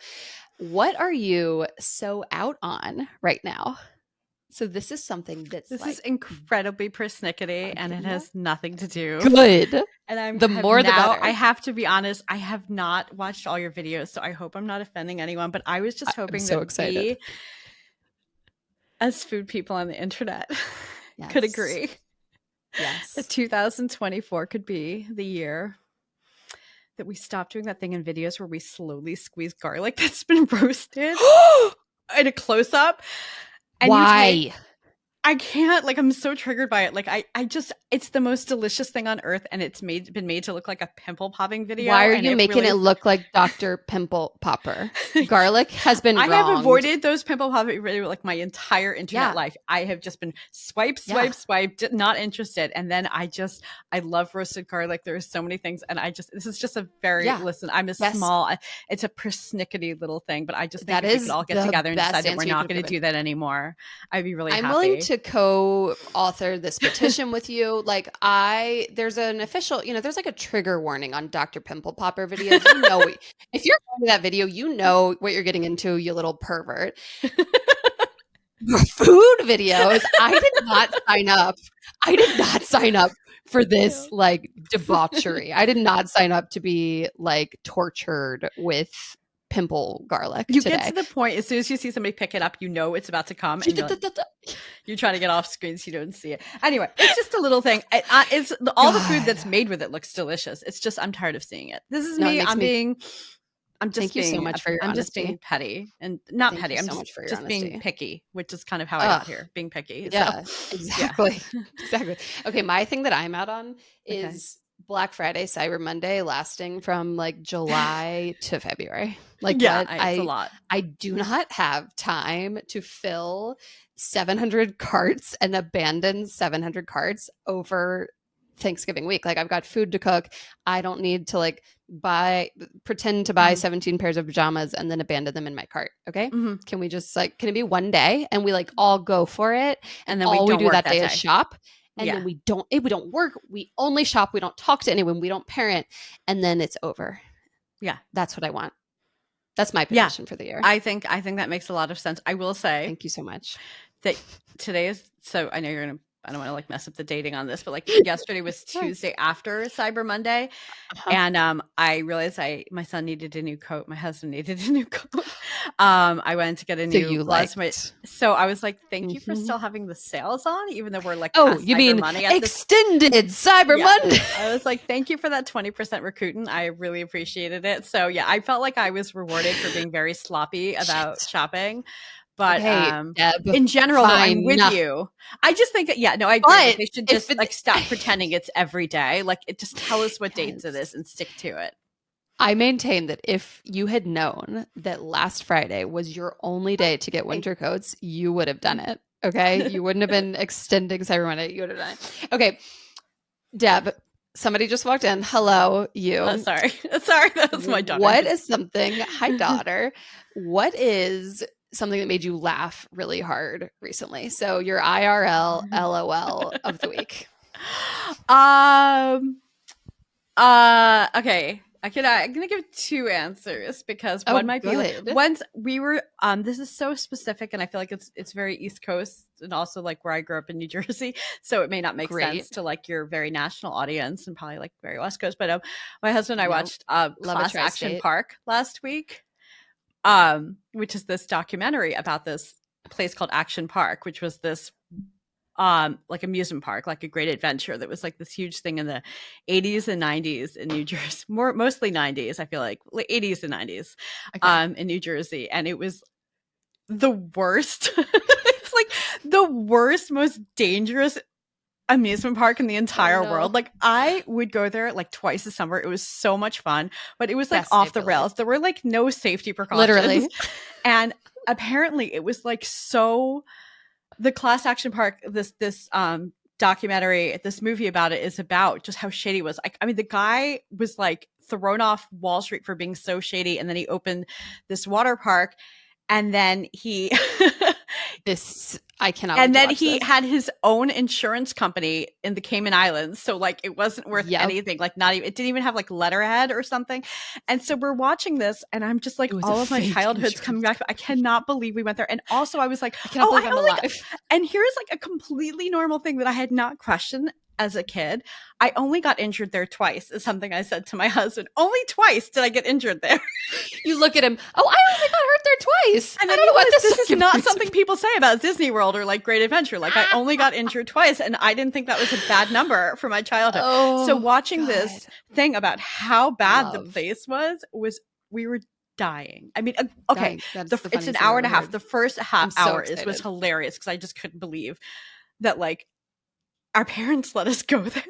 What are you so out on right now? So this is something this is incredibly persnickety, and it has nothing to do. Good. And the better. I have to be honest. I have not watched all your videos, so I hope I'm not offending anyone. But I was just hoping that we, as food people on the internet, could agree. Yes. That 2024 could be the year that we stop doing that thing in videos where we slowly squeeze garlic that's been roasted in a close-up. And why? I can't, like, I'm so triggered by it. Like, I just, it's the most delicious thing on earth, and it's been made to look like a pimple popping video. Why are you making it look like Dr. Pimple Popper? Garlic has been wronged. I have avoided those pimple popping videos like my entire internet life. I have just been swipe, not interested. And then I love roasted garlic. There are so many things, and this is just a very, listen, I'm a small, it's a persnickety little thing, but I just think we could all get together and decide that we're not going to do that anymore. I'd be really happy. I'm willing to co-author this petition with you. Like there's an official, there's like a trigger warning on Dr. Pimple Popper videos. If you're going to that video, you know what you're getting into, you little pervert. food videos. I did not sign up. I did not sign up for this like debauchery. I did not sign up to be like tortured with pimple garlic You today. get to the point as soon as you see somebody pick it up, you know it's about to come, and you're trying to get off screen so you don't see it. Anyway, it's just a little thing. It's all the food that's made with it looks delicious. It's just I'm tired of seeing it. This is me. Thank you so much for your honesty. I'm just being petty and not Thank petty. you I'm so much for your just honesty. being picky, which is kind of how I got here. Being picky. Yeah, so, exactly. Exactly. Okay, my thing that I'm out on is Black Friday, Cyber Monday, lasting from like July to February. Like, it's a lot. I do not have time to fill 700 carts and abandon 700 carts over Thanksgiving week. Like, I've got food to cook. I don't need to like pretend to buy 17 pairs of pajamas and then abandon them in my cart. Okay. Mm-hmm. Can we just like, can it be one day and we like all go for it? And then all we do that day is shop. And then we don't work. We only shop. We don't talk to anyone. We don't parent. And then it's over. Yeah. That's what I want. That's my petition for the year. I think that makes a lot of sense. I will say, thank you so much. That today is, so I know you're going to, I don't want to like mess up the dating on this, but like yesterday was Tuesday after Cyber Monday. And I realized my son needed a new coat. My husband needed a new coat. I went to get a new so I was like, thank you for still having the sales on, even though we're like, you mean extended Cyber Monday. I was like, thank you for that 20% recruiting. I really appreciated it. So yeah, I felt like I was rewarded for being very sloppy about shopping. But Deb, in general, though, I'm with you. I just think that, I agree. Like, they should just like stop pretending it's every day. Like, just tell us what dates it is and stick to it. I maintain that if you had known that last Friday was your only day to get winter coats, you would have done it. Okay, you wouldn't have been extending Cyber Monday. You would have done it. Okay, Deb. Somebody just walked in. Hello, you. Oh, sorry, that was my daughter. What is something? Hi, daughter. What is something that made you laugh really hard recently? So your IRL LOL of the week. Okay. I'm gonna give two answers because one might be like, once we were this is so specific and I feel like it's very East Coast and also like where I grew up in New Jersey, so it may not make sense to like your very national audience and probably like very West Coast. But my husband and I watched Class Action Park last week. Which is this documentary about this place called Action Park, which was this like amusement park, like a great adventure that was like this huge thing in the 80s and 90s in New Jersey, mostly 90s, I feel like 80s and 90s in New Jersey. And it was the worst. It's like the worst, most dangerous amusement park in the entire world. Like, I would go there like twice a summer. It was so much fun, but it was like off the rails. There were like no safety precautions. Literally. And apparently it was like the Class Action Park, this documentary, this movie about it is about just how shady it was. I mean, the guy was like thrown off Wall Street for being so shady, and then he opened this water park, and then he I cannot. And then he had his own insurance company in the Cayman Islands. So like it wasn't worth anything. Like not even, it didn't even have like letterhead or something. And so we're watching this and I'm just like, all of my childhood's coming back. I cannot believe we went there. And also I was like, I cannot believe I'm alive. And here's like a completely normal thing that I had not questioned as a kid. I only got injured there twice, is something I said to my husband. Only twice did I get injured there. You look at him. Oh, I only got hurt there twice. And then I don't know what this is not something people say about Disney World or like Great Adventure. Like I only got injured twice, and I didn't think that was a bad number for my childhood. So watching this thing about how bad the place was we were dying. I mean, okay, it's an hour and a half. The first half hour was hilarious because I just couldn't believe that like our parents let us go there.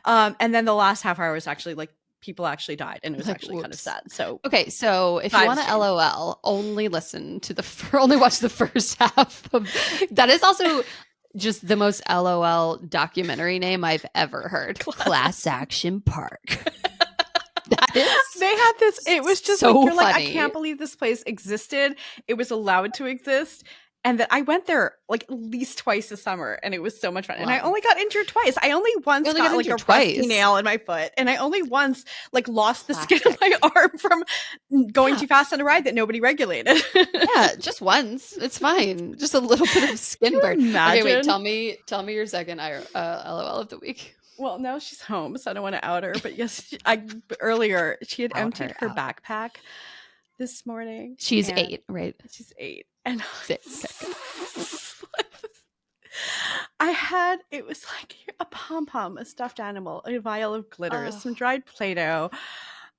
And then the last half hour was actually like people actually died, and it was actually kind of sad. So okay, so if you want to LOL, only watch the first half of that. Is also just the most LOL documentary name I've ever heard. Class Action Park. They had this. It was just so like, you're funny. like, I can't believe this place existed. It was allowed to exist. And that I went there like at least twice this summer, and it was so much fun. And I Wow. only got injured twice. I only once only got got like a injured rusty twice? nail in my foot, and I only once like lost the skin of Classic. my arm from going Yeah. too fast on a ride that nobody regulated. Yeah, just once. It's fine. Just a little bit of skin burn. Okay, wait. Imagine. Tell me your second LOL of the week. Well, now she's home, so I don't want to out her. But yes, earlier she had Out emptied her out. backpack this morning. She's and 8, right? She's 8, and Okay. it was like a pom pom, a stuffed animal, a vial of glitter, some dried Play-Doh,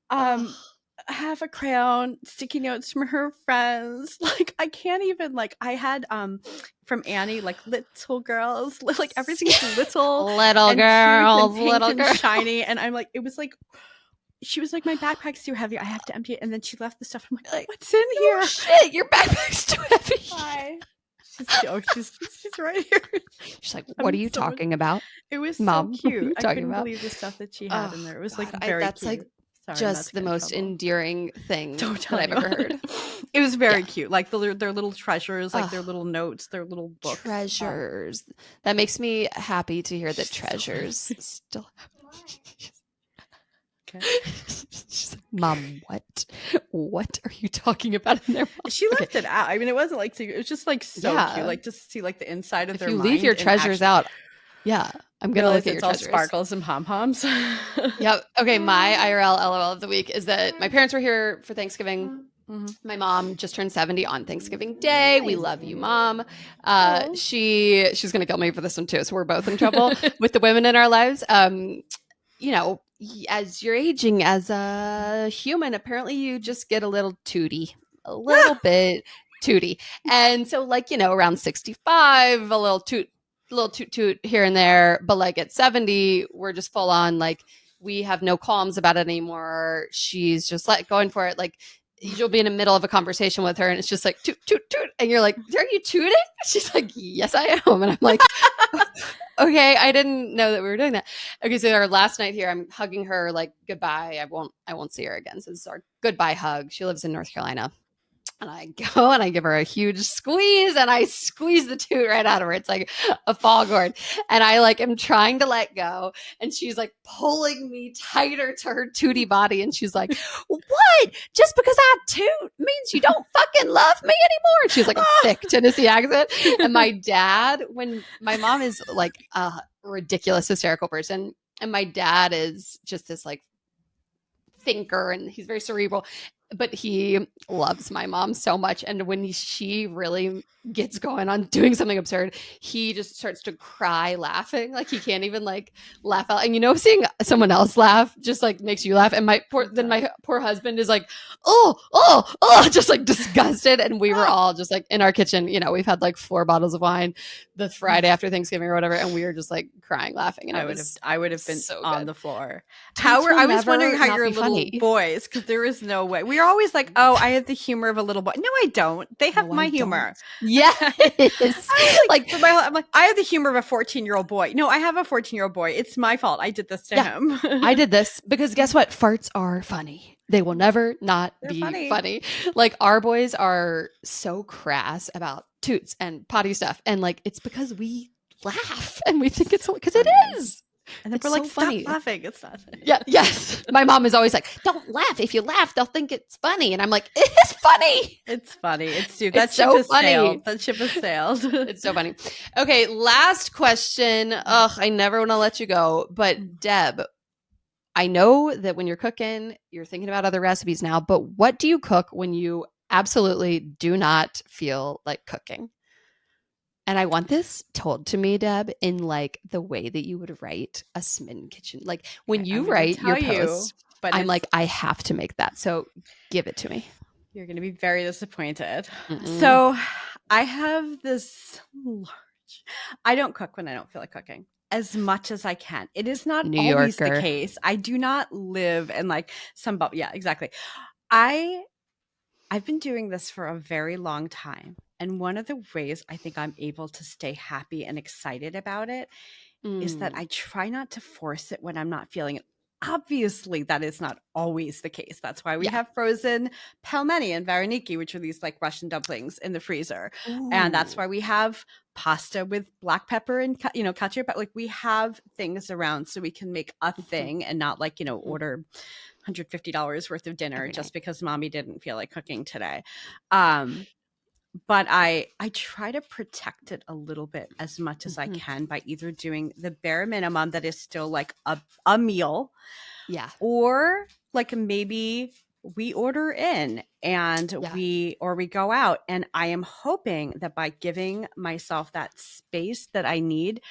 have a crayon, sticky notes from her friends. Like I can't even like I had from Annie like little girls, like everything's little Little girls, and pink little and girls. shiny, and I'm like, it was like. She was like, my backpack's too heavy. I have to empty it. And then she left the stuff. I'm like, what's in here? Oh, shit, your backpack's too heavy. Hi. She's right here. She's like, what are you talking about? It was Mom, so cute. I couldn't believe the stuff that she had in there. It was like very that's cute. like Sorry, just the most endearing thing that I've ever heard. It was very cute. Like their little treasures, like their little notes, their little books. Treasures. That makes me happy to hear that treasures still. She's like, Mom, what are you talking about in there? Mom? She left it out. I mean, it wasn't like it was just like so cute, like just to see like the inside of their mind. If you leave your treasures out, I'm gonna look at your treasures. Sparkles and pom poms. Yep. Okay, my IRL LOL of the week is that my parents were here for Thanksgiving. Mm-hmm. My mom just turned 70 on Thanksgiving Day. We love you, Mom. She's gonna kill me for this one too. So we're both in trouble with the women in our lives. You know, as you're aging as a human, apparently you just get a little tooty, a little bit tooty. And so like, you know, around 65, a little toot here and there. But like at 70, we're just full on, like we have no qualms about it anymore. She's just like going for it. Like you'll be in the middle of a conversation with her and it's just like toot, toot, toot. And you're like, are you tooting? She's like, yes, I am. And I'm like, okay, I didn't know that we were doing that. Okay, so our last night here, I'm hugging her like goodbye. I won't see her again. So this is our goodbye hug. She lives in North Carolina. And I go and I give her a huge squeeze and I squeeze the toot right out of her. It's like a foghorn. And I like am trying to let go. And she's like pulling me tighter to her tooty body. And she's like, what? Just because I toot means you don't fucking love me anymore. And she's like a thick Tennessee accent. And my dad, when my mom is like a ridiculous, hysterical person. And my dad is just this like thinker and he's very cerebral. But he loves my mom so much. And when she really gets going on doing something absurd, he just starts to cry laughing. Like he can't even like laugh out. And you know, seeing someone else laugh just like makes you laugh. And my poor husband is like, oh, just like disgusted. And we were all just like in our kitchen, you know, we've had like 4 bottles of wine the Friday after Thanksgiving or whatever. And we were just like crying, laughing. And I would have been so on good. the floor. I was wondering how your little funny. boys, because there is no way. We are always like, oh, I have the humor of a little boy. No, I don't. They have my humor. Yes. I'm like, I have the humor of a 14-year-old boy. No, I have a 14-year-old boy. It's my fault. I did this to him. I did this because guess what? Farts are funny. They will never not be funny. Like our boys are so crass about toots and potty stuff. And like, it's because we laugh and we think it's because it is. And then we're like, stop laughing. It's not funny. Yeah. Yes. My mom is always like, don't laugh. If you laugh, they'll think it's funny. And I'm like, it's funny. It's funny. It's too. That ship has sailed. That ship has sailed. It's so funny. Okay. Last question. Ugh, I never want to let you go. But Deb, I know that when you're cooking, you're thinking about other recipes now, but what do you cook when you absolutely do not feel like cooking? And I want this told to me, Deb, in like the way that you would write a Smitten Kitchen. Like when you write your post, but I'm like, I have to make that. So give it to me. You're going to be very disappointed. Mm-mm. So I have this I don't cook when I don't feel like cooking as much as I can. It is not always the case. I do not live in like some bubble. Yeah, exactly. I've been doing this for a very long time. And one of the ways I think I'm able to stay happy and excited about it is that I try not to force it when I'm not feeling it. obviously that is not always the case. That's why we Yeah. have frozen pelmeni and vareniki, which are these like Russian dumplings in the freezer. And that's why we have pasta with black pepper and, cacio pepper. Like we have things around so we can make a thing and not like, order $150 worth of dinner just because mommy didn't feel like cooking today. But I try to protect it a little bit as much as I can by either doing the bare minimum that is still like a meal. Yeah. Or like maybe we order in and we go out. And I am hoping that by giving myself that space that I need,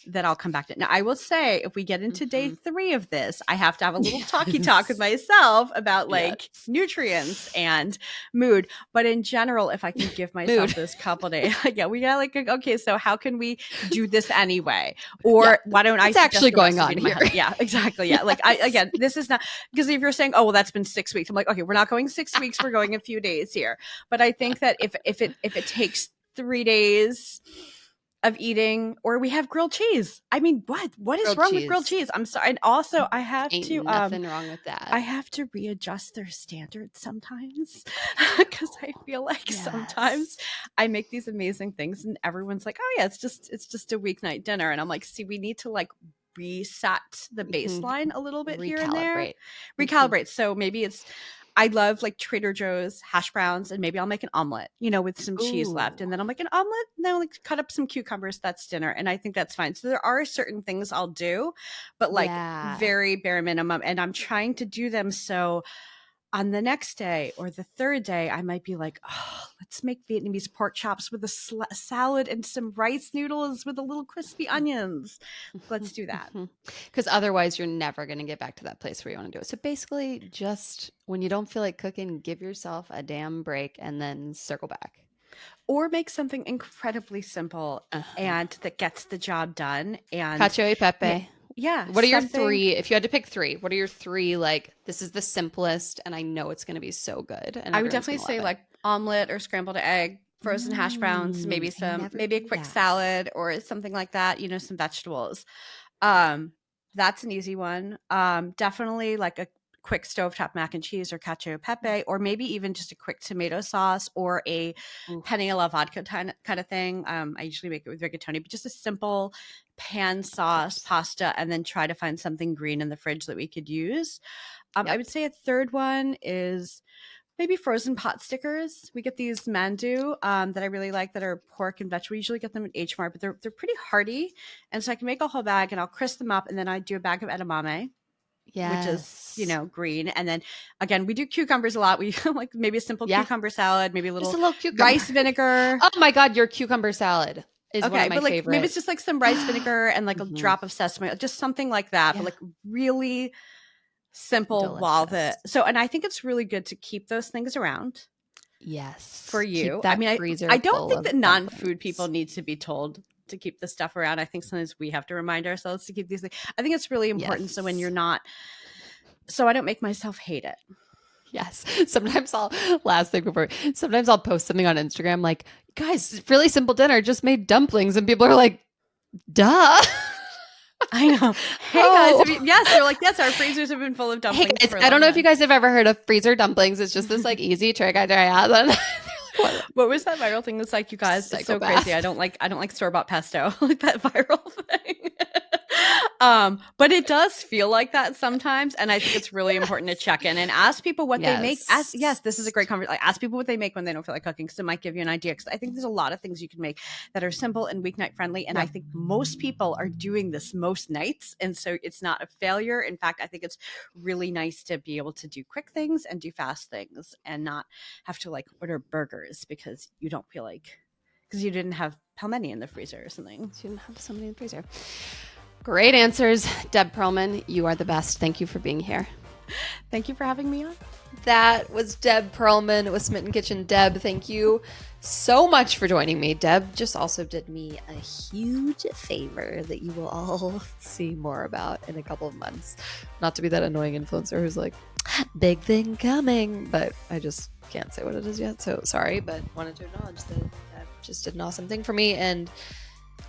that I'll come back to it. Now, I will say, if we get into day 3 of this, I have to have a little talk with myself about like nutrients and mood. But in general, if I can give myself this couple days, we got like, okay, so how can we do this anyway? Or why don't What's actually going on here? Yeah, exactly. Yeah. Like again, this is not, because if you're saying, oh, well, that's been 6 weeks. I'm like, okay, we're not going 6 weeks. We're going a few days here. But I think that if it takes 3 days of eating, or we have grilled cheese. I mean, what is wrong with grilled cheese? I'm sorry. And also I have nothing wrong with that. I have to readjust their standards sometimes because I feel like sometimes I make these amazing things and everyone's like, oh yeah, it's just a weeknight dinner. And I'm like, see, we need to like reset the baseline a little bit here and there. Recalibrate. So maybe I love like Trader Joe's hash browns, and maybe I'll make an omelet, with some cheese left. And then I'll make an omelet and then I'll like cut up some cucumbers. That's dinner. And I think that's fine. So there are certain things I'll do, but like very bare minimum. And I'm trying to do them so on the next day or the third day, I might be like, oh, let's make Vietnamese pork chops with a salad and some rice noodles with a little crispy onions. Let's do that. Because otherwise you're never going to get back to that place where you want to do it. So basically just when you don't feel like cooking, give yourself a damn break and then circle back. Or make something incredibly simple and that gets the job done. And cacio e pepe. Yeah. What are your 3, if you had to pick 3, what are your 3, like, this is the simplest and I know it's going to be so good? And I would definitely say like omelet or scrambled egg, frozen hash browns, maybe a quick salad or something like that, some vegetables. That's an easy one. Definitely like a quick stovetop mac and cheese or cacio e pepe, or maybe even just a quick tomato sauce or a penne alla vodka kind of thing. I usually make it with rigatoni, but just a simple pan sauce pasta, and then try to find something green in the fridge that we could use. I would say a third one is maybe frozen pot stickers. We get these mandu that I really like that are pork and vegetable. We usually get them at H Mart, but they're pretty hearty. And so I can make a whole bag and I'll crisp them up, and then I do a bag of edamame. Which is, green. And then again, we do cucumbers a lot. We like maybe a simple cucumber salad, maybe a little rice vinegar. Oh my God, your cucumber salad is one of my favorites. Maybe it's just like some rice vinegar and like a drop of sesame, just something like that, but like really simple. And I think it's really good to keep those things around. Yes. For you. I mean, I don't think that non-food people need to be told to keep the stuff around. I think sometimes we have to remind ourselves to keep these things. I think it's really important. So when you're not, so I don't make myself hate it. Yes. Sometimes I'll post something on Instagram like, guys, really simple dinner, just made dumplings. And people are like, duh. I know. Hey guys. They're like, yes, our freezers have been full of dumplings. Hey guys, I don't know if you guys have ever heard of freezer dumplings. It's just this like easy trick I try out. What was that viral thing that's like, you guys, it's so crazy. I don't like store-bought pesto. Like that viral thing. But it does feel like that sometimes, and I think it's really important to check in and ask people what they make. This is a great conversation. Like, ask people what they make when they don't feel like cooking, because it might give you an idea. Because I think there's a lot of things you can make that are simple and weeknight friendly, and I think most people are doing this most nights, and so it's not a failure. In fact, I think it's really nice to be able to do quick things and do fast things, and not have to like order burgers because you don't feel like, because you didn't have pelmeni in the freezer or something. You didn't have something in the freezer. Great answers, Deb Perelman. You are the best. Thank you for being here. Thank you for having me on. That was Deb Perelman with Smitten Kitchen. Deb, thank you so much for joining me. Deb just also did me a huge favor that you will all see more about in a couple of months. Not to be that annoying influencer who's like, big thing coming, but I just can't say what it is yet. So sorry, but wanted to acknowledge that Deb just did an awesome thing for me. And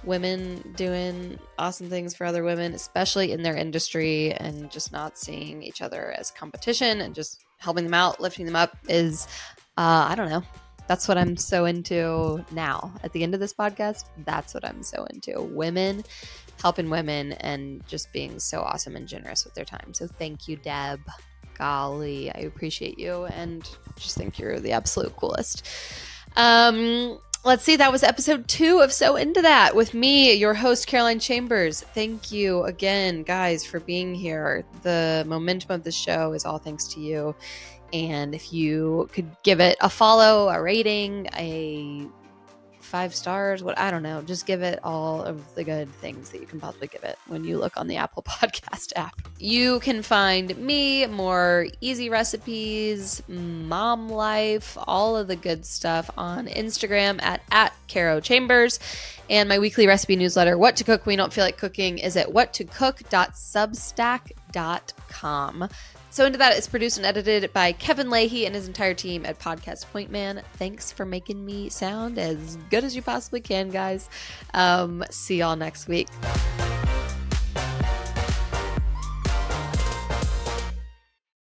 women doing awesome things for other women, especially in their industry, and just not seeing each other as competition and just helping them out, lifting them up is, I don't know. That's what I'm so into now. At the end of this podcast, that's what I'm so into. Women helping women and just being so awesome and generous with their time. So thank you, Deb. Golly, I appreciate you and just think you're the absolute coolest. Let's see. That was episode 2 of So Into That with me, your host, Caroline Chambers. Thank you again, guys, for being here. The momentum of the show is all thanks to you. And if you could give it a follow, a rating, a 5 stars, I don't know, just give it all of the good things that you can possibly give it when you look on the Apple Podcast app. You can find me, more easy recipes, mom life, all of the good stuff on Instagram at Caro Chambers. And my weekly recipe newsletter, What to Cook When You Don't Feel Like Cooking, is at whattocook.substack.com. So Into That is produced and edited by Kevin Leahy and his entire team at Podcast Point Man. Thanks for making me sound as good as you possibly can, guys. See y'all next week.